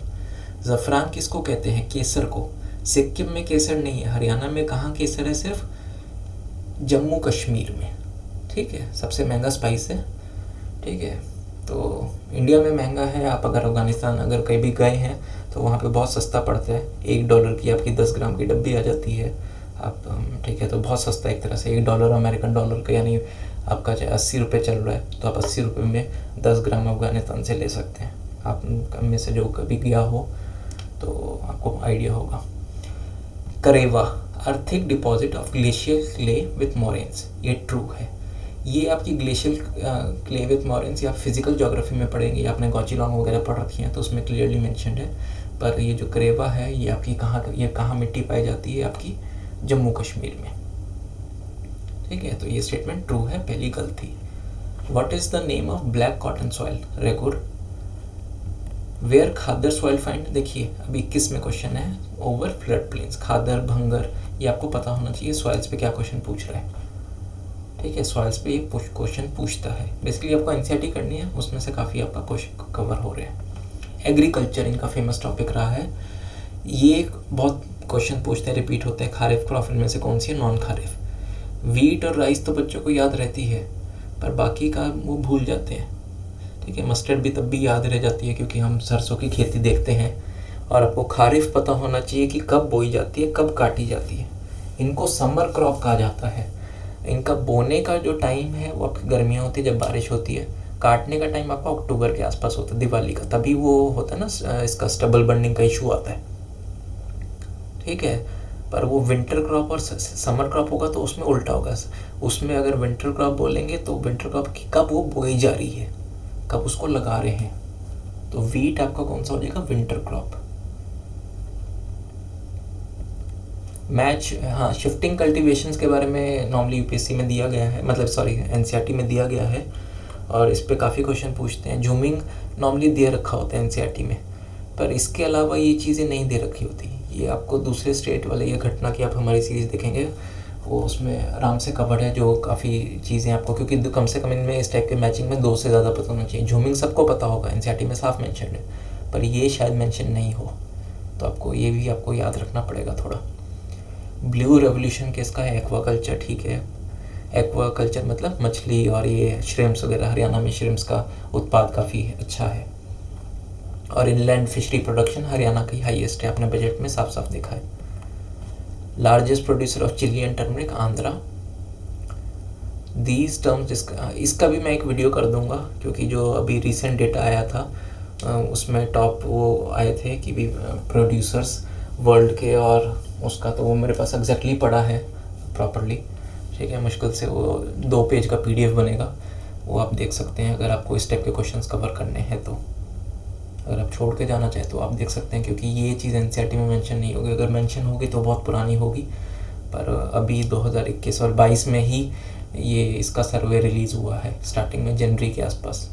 ज़फ़रान किसको कहते हैं? केसर को। सिक्किम में केसर नहीं है। हरियाणा में कहाँ केसर है? सिर्फ जम्मू कश्मीर में। ठीक है, सबसे महंगा स्पाइस है। ठीक है, तो इंडिया में महंगा है। आप अगर अफगानिस्तान अगर कहीं भी गए हैं तो वहाँ पे बहुत सस्ता पड़ता है। $1 की आपकी 10 ग्राम की डब्बी आ जाती है। आप ठीक है, तो बहुत सस्ता एक तरह से। $1 अमेरिकन डॉलर का, यानी आपका चाहे 80 रुपये चल रहा है तो आप 80 रुपये में 10 ग्राम अफगानिस्तान से ले सकते हैं। आप में से जो कभी गया हो तो आपको आइडिया होगा। करेवा अर्थिक deposit of glacial clay with moraines, ये ट्रू है। ये आपकी ग्लेशियल क्ले विथ मोरेन्स या फिजिकल ज्योग्राफी में पढ़ेंगे, आपने गौचीलॉन्ग वगैरह पढ़ रखी हैं तो उसमें क्लियरली मेंशन्ड है। पर ये जो करेवा है ये आपकी कहाँ मिट्टी पाई जाती है? आपकी जम्मू कश्मीर में। ठीक है, तो ये स्टेटमेंट ट्रू है, पहली गलती। What is the name of black cotton soil? Regur. Where khadar soil find? देखिए अब 21 में क्वेश्चन है, over flood plains, khadar, bhangar, ये आपको पता होना चाहिए सॉइल्स पे क्या क्वेश्चन पूछ रहा है। ठीक है, सॉइल्स पे ये क्वेश्चन पूछता है। बेसिकली आपको NCERT करनी है, उसमें से काफ़ी आपका क्वेश्चन कवर हो रहे हैं। एग्रीकल्चर इनका फेमस टॉपिक रहा है। ये बहुत क्वेश्चन पूछते हैं, रिपीट होते हैं। खारिफ क्रॉप इनमें से कौन सी है? नॉन खारिफ। वीट और राइस तो बच्चों को याद रहती है, पर बाकी का वो भूल जाते हैं। ठीक है, मस्टर्ड भी तब भी याद रह जाती है क्योंकि हम सरसों की खेती देखते हैं। और आपको खारिफ पता होना चाहिए कि कब बोई जाती है, कब काटी जाती है। इनको समर क्रॉप कहा जाता है। इनका बोने का जो टाइम है वो आपकी गर्मियाँ होती है जब बारिश होती है। काटने का टाइम आपका अक्टूबर के आसपास होता है, दिवाली का, तभी वो होता है ना, इसका स्टबल बर्निंग का इशू आता है। ठीक है, पर वो विंटर क्रॉप और समर क्रॉप होगा तो उसमें उल्टा होगा। उसमें अगर विंटर क्रॉप बोलेंगे तो विंटर क्रॉप की कब वो बोई जा रही है, कब उसको लगा रहे हैं, तो वीट आपका कौन सा हो जाएगा? Winter crop. मैच, हाँ, शिफ्टिंग कल्टीवेशंस के बारे में नॉर्मली UPSC में दिया गया है, मतलब सॉरी NCERT में दिया गया है, और इस पे काफ़ी क्वेश्चन पूछते हैं। जूमिंग नॉर्मली दे रखा होता है NCERT में, पर इसके अलावा ये चीज़ें नहीं दे रखी होती। ये आपको दूसरे स्टेट वाले, ये घटना की आप हमारी सीरीज़ देखेंगे वो उसमें आराम से कवर्ड है, जो काफ़ी चीज़ें आपको, क्योंकि कम से कम इनमें इस टाइप के मैचिंग में 2 से ज़्यादा पता होना चाहिए। जूमिंग सबको पता होगा, NCERT में साफ मेंशन है, पर ये शायद मेंशन नहीं हो। तो आपको ये भी आपको याद रखना पड़ेगा थोड़ा। ब्लू रेवोल्यूशन किसका है? एक्वाकल्चर, ठीक है। एक्वाकल्चर मतलब मछली और ये श्रिम्प्स वगैरह, हरियाणा में श्रिम्प्स का उत्पाद काफ़ी अच्छा है। और इनलैंड फिशरी प्रोडक्शन हरियाणा की हाईएस्ट है, आपने बजट में साफ साफ देखा है। Largest producer of chilli and turmeric Andhra. These terms, इसका भी मैं एक वीडियो कर दूंगा, क्योंकि जो अभी रिसेंट डेटा आया था उसमें टॉप वो आए थे कि भी प्रोड्यूसर्स वर्ल्ड के, और उसका तो वो मेरे पास एग्जैक्टली पड़ा है प्रॉपरली, ठीक है। मुश्किल से वो 2 पेज का PDF बनेगा, वो आप देख सकते हैं अगर आपको इस टाइप के क्वेश्चंस कवर करने हैं तो। अगर आप छोड़ के जाना चाहें तो आप देख सकते हैं, क्योंकि ये चीज़ NCERT में मेंशन नहीं होगी। अगर मेंशन होगी तो बहुत पुरानी होगी, पर अभी 2021 और 22 में ही ये इसका सर्वे रिलीज़ हुआ है, स्टार्टिंग में जनवरी के आसपास।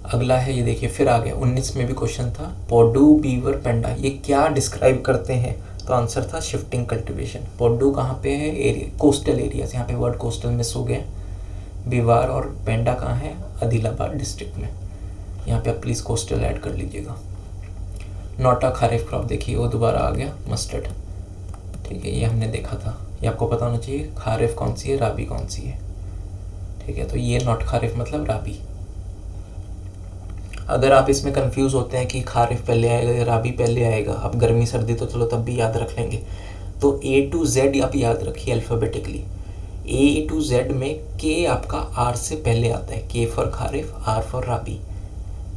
अगला है, ये देखिए फिर आ गया 19 में भी क्वेश्चन था, पोडू, बीवर, पेंडा, ये क्या डिस्क्राइब करते हैं? तो आंसर था शिफ्टिंग कल्टीवेशन। पोडू कहाँ पे है? एरिया, कोस्टल एरियाज, यहाँ पे वर्ड कोस्टल मिस हो गया। बीवार और पेंडा कहाँ है? आदिलाबाद डिस्ट्रिक्ट में। यहाँ पे आप प्लीज़ कोस्टल ऐड कर लीजिएगा। नोटा खारिफ क्रॉप, देखिए वो दोबारा आ गया, मस्टर्ड, ठीक है, ये हमने देखा था। ये आपको पता होना चाहिए खारिफ कौन सी है, राबी कौन सी है, ठीक है। तो ये नॉट खारिफ मतलब राबी। अगर आप इसमें कंफ्यूज होते हैं कि खारिफ पहले आएगा या राबी पहले आएगा, आप गर्मी सर्दी तो चलो तब भी याद रख लेंगे, तो A to Z आप याद रखिए अल्फ़ाबेटिकली। A to Z में K आपका R से पहले आता है, K for kharif, R for rabi.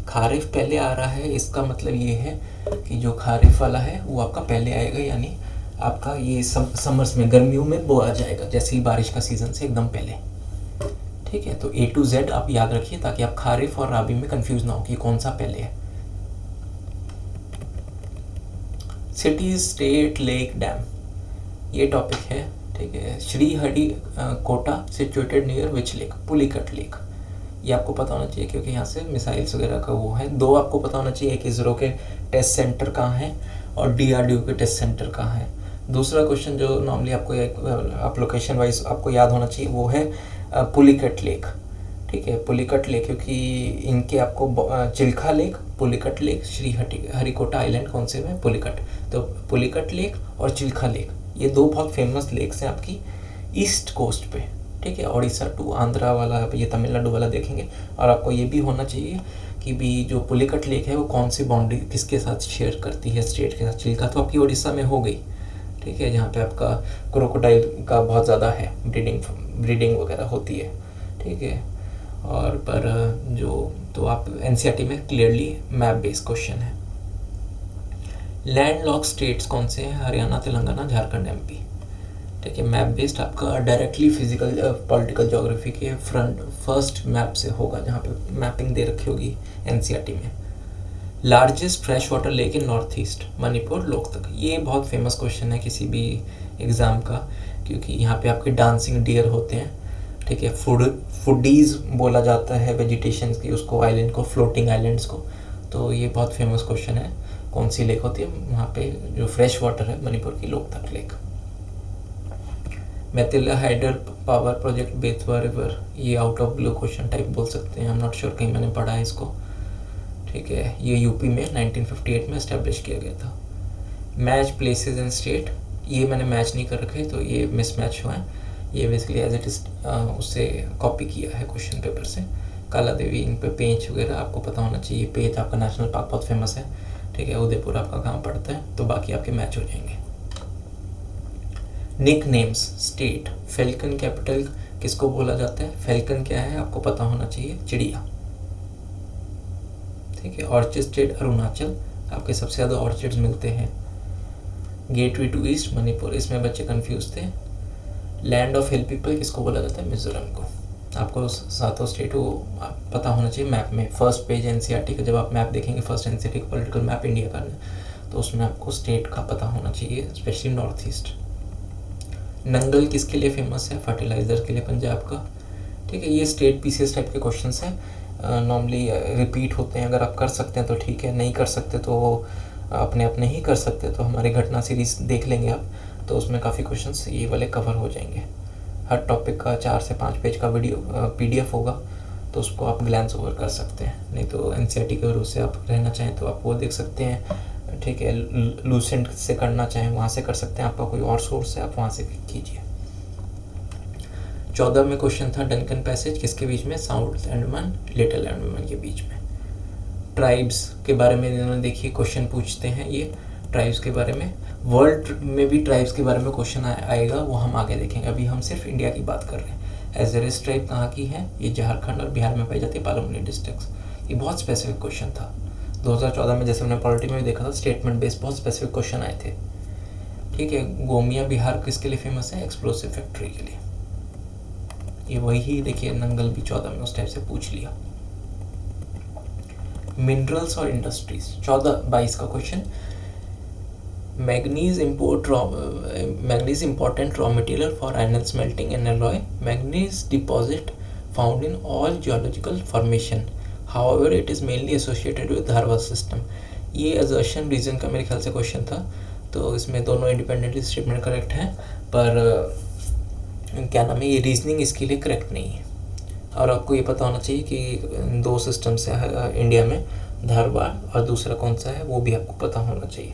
Kharif पहले आ रहा है, इसका मतलब ये है कि जो खारिफ वाला है वो आपका पहले आएगा, यानी आपका ये समर्स में, गर्मियों में बोया जाएगा, जैसे ही बारिश का सीज़न से एकदम पहले, ठीक है। तो A to Z आप याद रखिए, ताकि आप खारिफ और राबी में कंफ्यूज ना हो कि कौन सा पहले है। सिटी, स्टेट, लेक, डैम, ये टॉपिक है, ठीक है। Sriharikota situated near which lake? Pulicat lake. ये आपको पता होना चाहिए, क्योंकि यहाँ से मिसाइल्स वगैरह का वो है। 2 आपको पता होना चाहिए, एक इसरो के टेस्ट सेंटर कहाँ है और DRDO के टेस्ट सेंटर कहाँ है। दूसरा क्वेश्चन जो नॉर्मली आपको आप लोकेशन वाइज आपको याद होना चाहिए, वो है पुलिकट लेक, ठीक है। पुलिकट लेक, क्योंकि इनके आपको Chilika lake, Pulicat lake, Sriharikota island कौन से में? पुलिकट। तो पुलिकट लेक और चिल्खा लेक, ये 2 बहुत फेमस लेक्स हैं आपकी ईस्ट कोस्ट पे, ठीक है। उड़ीसा टू आंध्रा वाला, ये तमिलनाडु वाला देखेंगे। और आपको ये भी होना चाहिए कि भी जो पुलिकट लेक है वो कौन सी बाउंड्री किसके साथ शेयर करती है, स्टेट के साथ। चिल्का तो आपकी उड़ीसा में हो गई, ठीक है, जहाँ पे आपका क्रोकोडाइल का बहुत ज़्यादा है, ब्रीडिंग वगैरह होती है, ठीक है। और पर जो तो आप NCERT में क्लियरली मैप बेस्ड क्वेश्चन है। लैंड लॉक स्टेट्स कौन से हैं? हरियाणा, तेलंगाना, झारखंड, MP, ठीक है। मैप बेस्ड आपका डायरेक्टली फिजिकल पॉलिटिकल ज्योग्राफी के फर्स्ट मैप से होगा, जहाँ पे मैपिंग दे रखी होगी NCERT में। Largest fresh water lake in north east? Manipur, Loktak. ये बहुत फेमस क्वेश्चन है किसी भी एग्ज़ाम का, क्योंकि यहाँ पे आपके डांसिंग डियर होते हैं, ठीक है। फूडीज़ बोला जाता है वेजिटेशन की उसको, आइलैंड को, फ्लोटिंग आइलैंड्स को। तो ये बहुत फेमस क्वेश्चन है, कौन सी लेक होती है वहाँ पे जो फ्रेश वाटर है? मणिपुर की Loktak lake. Maithon hydel power project, Betwa river, ये out of blue question type बोल सकते हैं, आई एम नॉट श्योर, कहीं मैंने पढ़ा है इसको, ठीक है। ये यूपी में 1958 में इस्टेब्लिश किया गया था। मैच प्लेसेस एंड स्टेट, ये मैंने मैच नहीं कर रखे, तो ये मिसमैच हुआ है। ये बेसिकली एज इट इज उससे कॉपी किया है क्वेश्चन पेपर से। काला देवी, इन पे पेंच वगैरह आपको पता होना चाहिए। पेंच आपका नेशनल पार्क बहुत फेमस है, ठीक है। उदयपुर आपका कहाँ पड़ता है, तो बाकी आपके मैच हो जाएंगे। Nicknames, state, falcon capital किसको बोला जाता है? फैल्कन क्या है आपको पता होना चाहिए, चिड़िया, ठीक है। ऑर्चिड स्टेट, अरुणाचल, आपके सबसे ज़्यादा ऑर्चिड्स मिलते हैं। गेटवे टू ईस्ट, मणिपुर, इसमें बच्चे कंफ्यूज थे। लैंड ऑफ हिल पीपल किसको बोला जाता है? मिजोरम को। आपको सातों स्टेट को पता होना चाहिए मैप में। फर्स्ट पेज NCERT का जब आप मैप देखेंगे, फर्स्ट NCERT का पॉलिटिकल मैप इंडिया का, तो उसमें आपको स्टेट का पता होना चाहिए, स्पेशली नॉर्थ ईस्ट। नंगल किसके लिए फेमस है? फर्टिलाइज़र के लिए, पंजाब का, ठीक है। ये स्टेट PCS टाइप के क्वेश्चंस हैं, नॉर्मली रिपीट होते हैं। अगर आप कर सकते हैं तो ठीक है, नहीं कर सकते तो अपने अपने ही कर सकते, तो हमारी घटना सीरीज देख लेंगे आप, तो उसमें काफ़ी क्वेश्चंस ये वाले कवर हो जाएंगे। हर टॉपिक का 4 से 5 पेज का वीडियो PDF होगा, तो उसको आप ग्लैंस ओवर कर सकते हैं। नहीं तो एनसीईआरटी के भरोसे आप रहना चाहें तो आप वो देख सकते हैं, ठीक है। लूसेंट से करना चाहें वहाँ से कर सकते हैं, आपका कोई और सोर्स है आप वहाँ से कीजिए। 14 में क्वेश्चन था डंकन पैसेज किसके बीच में, साउथ अंडमान लिटिल अंडमान के बीच में। ट्राइब्स के बारे में इन्होंने देखिए क्वेश्चन पूछते हैं, ये ट्राइब्स के बारे में। वर्ल्ड में भी ट्राइब्स के बारे में क्वेश्चन आएगा, वो हम आगे देखेंगे। अभी हम सिर्फ इंडिया की बात कर रहे हैं। एजरेस ट्राइब कहाँ की है, ये झारखंड और बिहार में पाई जाती है, पालमपुर डिस्ट्रिक्ट्स। ये बहुत स्पेसिफिक क्वेश्चन था 2014 में, जैसे हमने पॉलिटी में भी देखा था, स्टेटमेंट बेस्ड बहुत स्पेसिफिक क्वेश्चन आए थे, ठीक है। गोमिया बिहार किसके लिए फेमस है, एक्सप्लोसिव फैक्ट्री के लिए। ये वही देखिए नंगल भी 14 में उस टाइप से पूछ लिया। मिनरल्स और इंडस्ट्रीज 14-22 का question. Manganese important raw material for iron smelting and alloy. Manganese deposit found in all geological formation. However, it is mainly associated with Dharwa system. ये assertion रीजन का मेरे ख्याल से क्वेश्चन था, तो इसमें दोनों इंडिपेंडेंटली स्टेटमेंट करेक्ट हैं, पर क्या नाम है, ये रीजनिंग इसके लिए करेक्ट नहीं है। और आपको ये पता होना चाहिए कि 2 सिस्टम्स है इंडिया में, धारवाड़ और दूसरा कौन सा है वो भी आपको पता होना चाहिए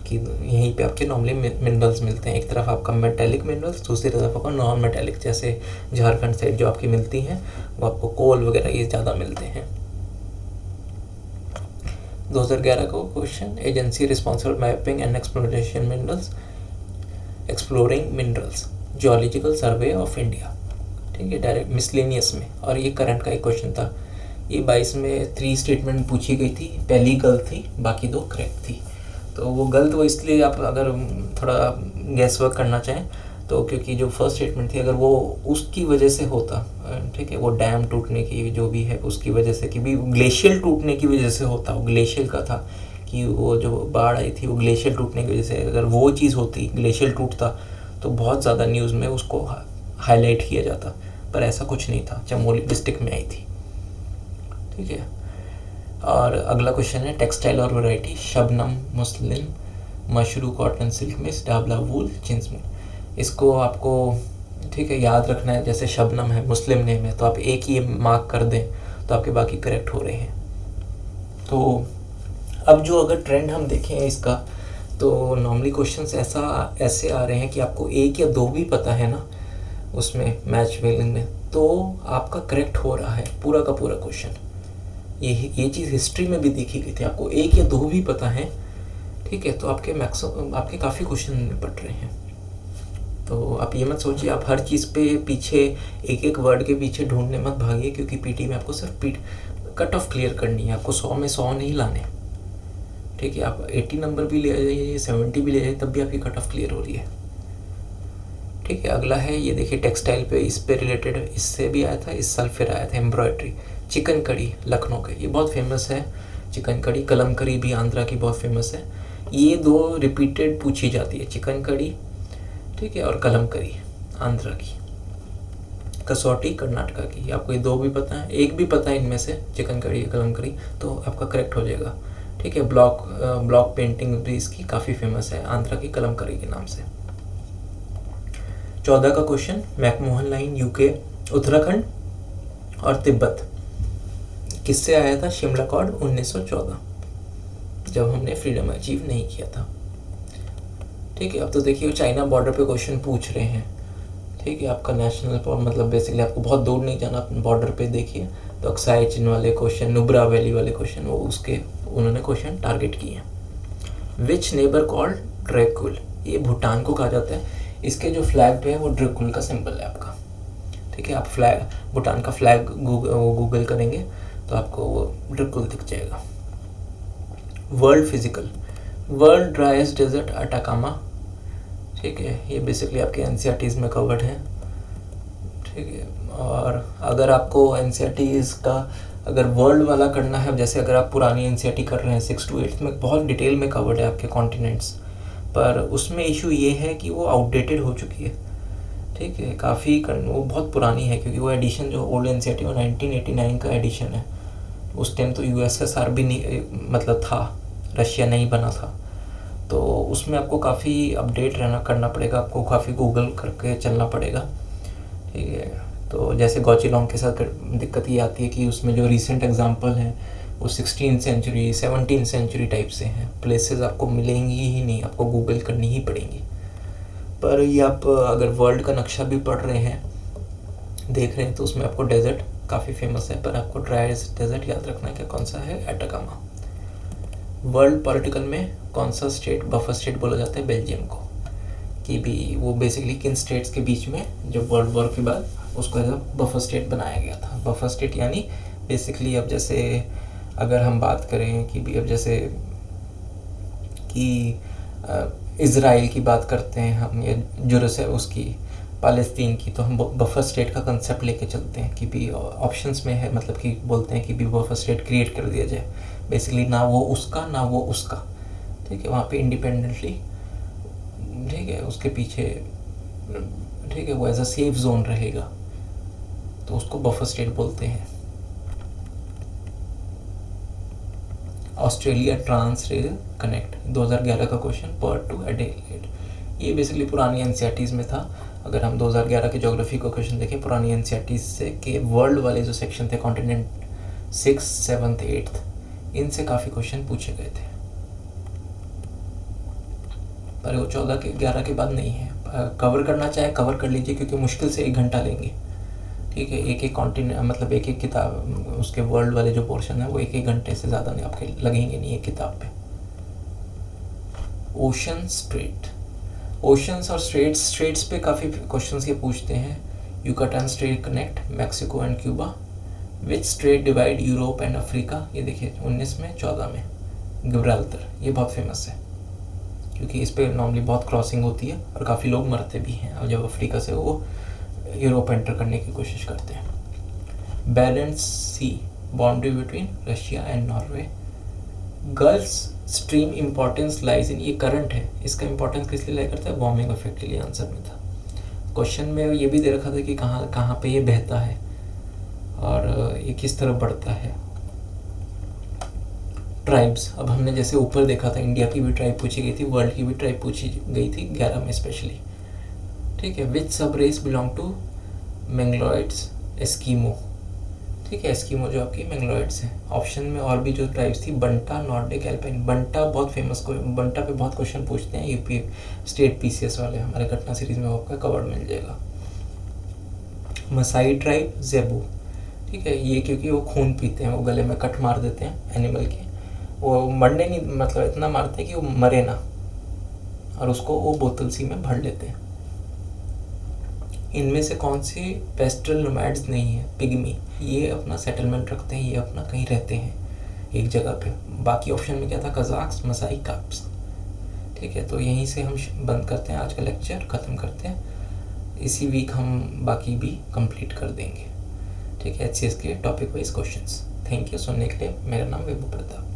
कि यहीं पे आपके नॉर्मली मिनरल्स मिलते हैं। एक तरफ आपका मेटेलिक मिनरल्स, दूसरी तरफ आपका नॉन मेटेलिक, जैसे झारखंड साइड जो आपकी मिलती हैं वो आपको कोल वगैरह ये ज़्यादा मिलते हैं। 2011 का question, agency responsible mapping and exploration minerals, exploring minerals, geological survey of India, ठीक है, डायरेक्ट मिसलेनियस में। और ये करंट का एक क्वेश्चन था। ये 22 में 3 स्टेटमेंट पूछी गई थी, पहली गलत थी, बाकी 2 करेक्ट थी। तो वो गलत वो इसलिए, आप अगर थोड़ा गैस वर्क करना चाहें तो, क्योंकि जो फर्स्ट स्टेटमेंट थी अगर वो उसकी वजह से होता, ठीक है, वो डैम टूटने की जो भी है उसकी वजह से, कि भी ग्लेशियल टूटने की वजह से होता, वो ग्लेशियल का था कि वो जो बाढ़ आई थी वो ग्लेशियल टूटने की वजह से, अगर वो चीज़ होती, ग्लेशियल टूटता, तो बहुत ज़्यादा न्यूज़ में उसको हाईलाइट किया जाता, पर ऐसा कुछ नहीं था, चमोली डिस्ट्रिक्ट में आई थी, ठीक है। और अगला क्वेश्चन है टेक्सटाइल और variety, Shabnam, muslin, mashru, cotton, silk मिस, डाबला, वूल, चिंसमिल। इसको आपको, ठीक है, याद रखना है। जैसे शबनम है, मुस्लिम नेम है, तो आप एक ही मार्क कर दें तो आपके बाकी करेक्ट हो रहे हैं। तो अब जो अगर ट्रेंड हम देखें इसका, तो नॉर्मली क्वेश्चंस ऐसे आ रहे हैं कि आपको 1 या 2 भी पता है ना उसमें मैच मेकिंग में, तो आपका करेक्ट हो रहा है पूरा का पूरा क्वेश्चन। ये चीज़ हिस्ट्री में भी देखी गई थी, आपको 1 या 2 भी पता है, ठीक है, तो आपके काफ़ी क्वेश्चन निपट रहे हैं। तो आप ये मत सोचिए आप हर चीज़ पे पीछे एक वर्ड के पीछे ढूंढने मत भागिए, क्योंकि पीटी में आपको सिर्फ कट ऑफ क्लियर करनी है, आपको 100 में 100 नहीं लाने, ठीक है। आप 80 नंबर भी ले जाइए, 70 भी ले जाइए, तब भी आपकी कट ऑफ क्लियर हो रही है, ठीक है। अगला है ये देखिए टेक्सटाइल पे, इस पे रिलेटेड इससे भी आया था, इस साल फिर आया था एम्ब्रॉयडरी, चिकन कड़ी लखनऊ के, ये बहुत फेमस है चिकन कड़ी। कलमकरी भी आंध्रा की बहुत फेमस है। ये 2 रिपीटेड पूछी जाती है, चिकन कड़ी, ठीक है, और कलमकरी आंध्रा की, कसौटी कर्नाटका की। आपको ये 2 भी पता है, एक भी पता है इनमें से, चिकन कड़ी या कलमकरी, तो आपका करेक्ट हो जाएगा, ठीक है। ब्लॉक पेंटिंग भी इसकी काफ़ी फेमस है, आंध्रा की कलमकरी के नाम से। 14 का question, McMahon line UK, Uttarakhand और तिब्बत किससे आया था, शिमला अकॉर्ड 1914, जब हमने फ्रीडम अचीव नहीं किया था, ठीक है। अब तो देखिए चाइना बॉर्डर पे क्वेश्चन पूछ रहे हैं, ठीक है। आपका नेशनल मतलब बेसिकली आपको बहुत दूर नहीं जाना, अपने बॉर्डर पे देखिए तो अक्साई चिन वाले क्वेश्चन, नुब्रा वैली वाले क्वेश्चन, वो उसके उन्होंने क्वेश्चन टारगेट किए हैं। विच नेबर कॉल्ड ड्रैकुल, ये भूटान को कहा जाता है। इसके जो फ्लैग पे है वो ड्रैकुल का सिंबल है आपका, ठीक है। आप भूटान का फ्लैग गूगल करेंगे तो आपको वो ड्रैकुल दिख जाएगा। World physical, world driest desert Atacama, ठीक है, ये बेसिकली आपके एनसीईआरटीज़ में कवर्ड है, ठीक है। और अगर आपको एनसीईआरटीज़ का अगर वर्ल्ड वाला करना है, जैसे अगर आप पुरानी एनसीईआरटी कर रहे हैं 6 to 8 में, बहुत डिटेल में कवर्ड है आपके कॉन्टिनेंट्स, पर उसमें इशू ये है कि वो आउटडेटेड हो चुकी है, ठीक है, काफ़ी वो बहुत पुरानी है, क्योंकि वो एडिशन जो ओल्ड एनसीईआरटी वो 1989 का एडिशन है। उस टाइम तो यूएसएसआर भी नहीं, मतलब था, रशिया नहीं बना था, तो उसमें आपको काफ़ी अपडेट करना पड़ेगा, आपको काफ़ी गूगल करके चलना पड़ेगा, ठीक है। तो जैसे गौचेलॉन्ग के साथ दिक्कत ये आती है कि उसमें जो रिसेंट एग्जांपल हैं वो 16th century 17th century type से हैं, प्लेसेस आपको मिलेंगी ही नहीं, आपको गूगल करनी ही पड़ेंगी। पर ये आप अगर वर्ल्ड का नक्शा भी पढ़ रहे हैं, देख रहे हैं, तो उसमें आपको डेजर्ट काफ़ी फेमस है, पर आपको ड्राई डेजर्ट याद रखना है कि कौन सा है, एटाकामा। वर्ल्ड पॉलिटिकल में कौन सा स्टेट बफर स्टेट बोला जाता है, बेल्जियम को, कि भी वो बेसिकली किन स्टेट्स के बीच में जब वर्ल्ड वॉर के बाद उसको एज अ बफर स्टेट बनाया गया था। बफर स्टेट यानी बेसिकली अब जैसे अगर हम बात करें कि भी अब जैसे कि इज़राइल की बात करते हैं हम, या जेरूसलम उसकी फ़लस्तीन की, तो हम बफर स्टेट का कंसेप्ट लेके चलते हैं कि भी ऑप्शंस में है, मतलब कि बोलते हैं कि भी बफर स्टेट क्रिएट कर दिया जाए, बेसिकली ना वो उसका ना वो उसका, ठीक है, वहाँ पे इंडिपेंडेंटली, ठीक है, उसके पीछे, ठीक है, वो एज अ सेफ जोन रहेगा, तो उसको बफर स्टेट बोलते हैं। ऑस्ट्रेलिया ट्रांस रेल कनेक्ट 2011 का क्वेश्चन, पर्थ टू एडिलेड। ये बेसिकली पुरानी एनसीईआरटीज़ में था। अगर हम 2011 के ज्योग्राफी का क्वेश्चन देखें पुरानी एनसीईआरटीज़ से, के वर्ल्ड वाले जो सेक्शन थे, कॉन्टिनेंट 6, 7, 8, इनसे काफ़ी क्वेश्चन पूछे गए थे, पर वो 14 के 11 के बाद नहीं है। कवर करना चाहे कवर कर लीजिए, क्योंकि मुश्किल से 1 घंटा लेंगे, ठीक है, एक कॉन्टिनेंट, मतलब एक किताब, उसके वर्ल्ड वाले जो पोर्शन है वो 1 घंटे से ज़्यादा नहीं आपके लगेंगे नहीं एक किताब पे। ओशन स्ट्रेट, ओशंस और स्ट्रेट्स पे काफ़ी क्वेश्चंस ये पूछते हैं। Yucatan strait connect Mexico and Cuba. Which strait divide Europe and Africa, ये देखिए 19 में, 14 में। गिब्राल्टर, ये बहुत फेमस है क्योंकि इस पर नॉर्मली बहुत क्रॉसिंग होती है और काफ़ी लोग मरते भी हैं, और जब अफ्रीका से वो यूरोप एंटर करने की कोशिश करते हैं। Barents sea, boundary between Russia and Norway. Gulf stream importance lies in, ये करंट है, इसका इंपॉर्टेंस किस लिए लाई करता है, वार्मिंग इफेक्ट के लिए आंसर में था। क्वेश्चन में ये भी दे रखा था कि कहाँ पे ये बहता है और ये किस तरफ बढ़ता है। ट्राइब्स, अब हमने जैसे ऊपर देखा था, इंडिया की भी ट्राइब पूछी गई थी, वर्ल्ड की भी ट्राइब पूछी गई थी 11 में स्पेशली, ठीक है। विच सब रेस बिलोंग टू मैंग्लोइड्स, एस्कीमो, ठीक है, एस्कीमो जो आपकी मैंग्लोइड्स हैं। ऑप्शन में और भी जो ट्राइब्स थी, बंटा, नॉर्डिक, एल्पाइन। बंटा बहुत फेमस, बंटा पे बहुत क्वेश्चन पूछते हैं, यूपी स्टेट पीसीएस वाले, हमारे घटना सीरीज में आपका कवर्ड मिल जाएगा। मसाई ट्राइब, जेबू, ठीक है, ये क्योंकि वो खून पीते हैं, वो गले में कट मार देते हैं एनिमल के, वो मरने नहीं, मतलब इतना मारते हैं कि वो मरे ना, और उसको वो बोतल सी में भर लेते हैं। इनमें से कौन से पेस्ट्रल नोमैड्स नहीं है, पिग्मी, ये अपना सेटलमेंट रखते हैं, ये अपना कहीं रहते हैं एक जगह पे। बाकी ऑप्शन में क्या था, कज़ाक्स, मसाई, काप्स, ठीक है। तो यहीं से हम बंद करते हैं, आज का लेक्चर ख़त्म करते हैं। इसी वीक हम बाकी भी कंप्लीट कर देंगे, ठीक है, एचसीएस के topic wise questions. Thank you सुनने के लिए। मेरा नाम विभू प्रताप।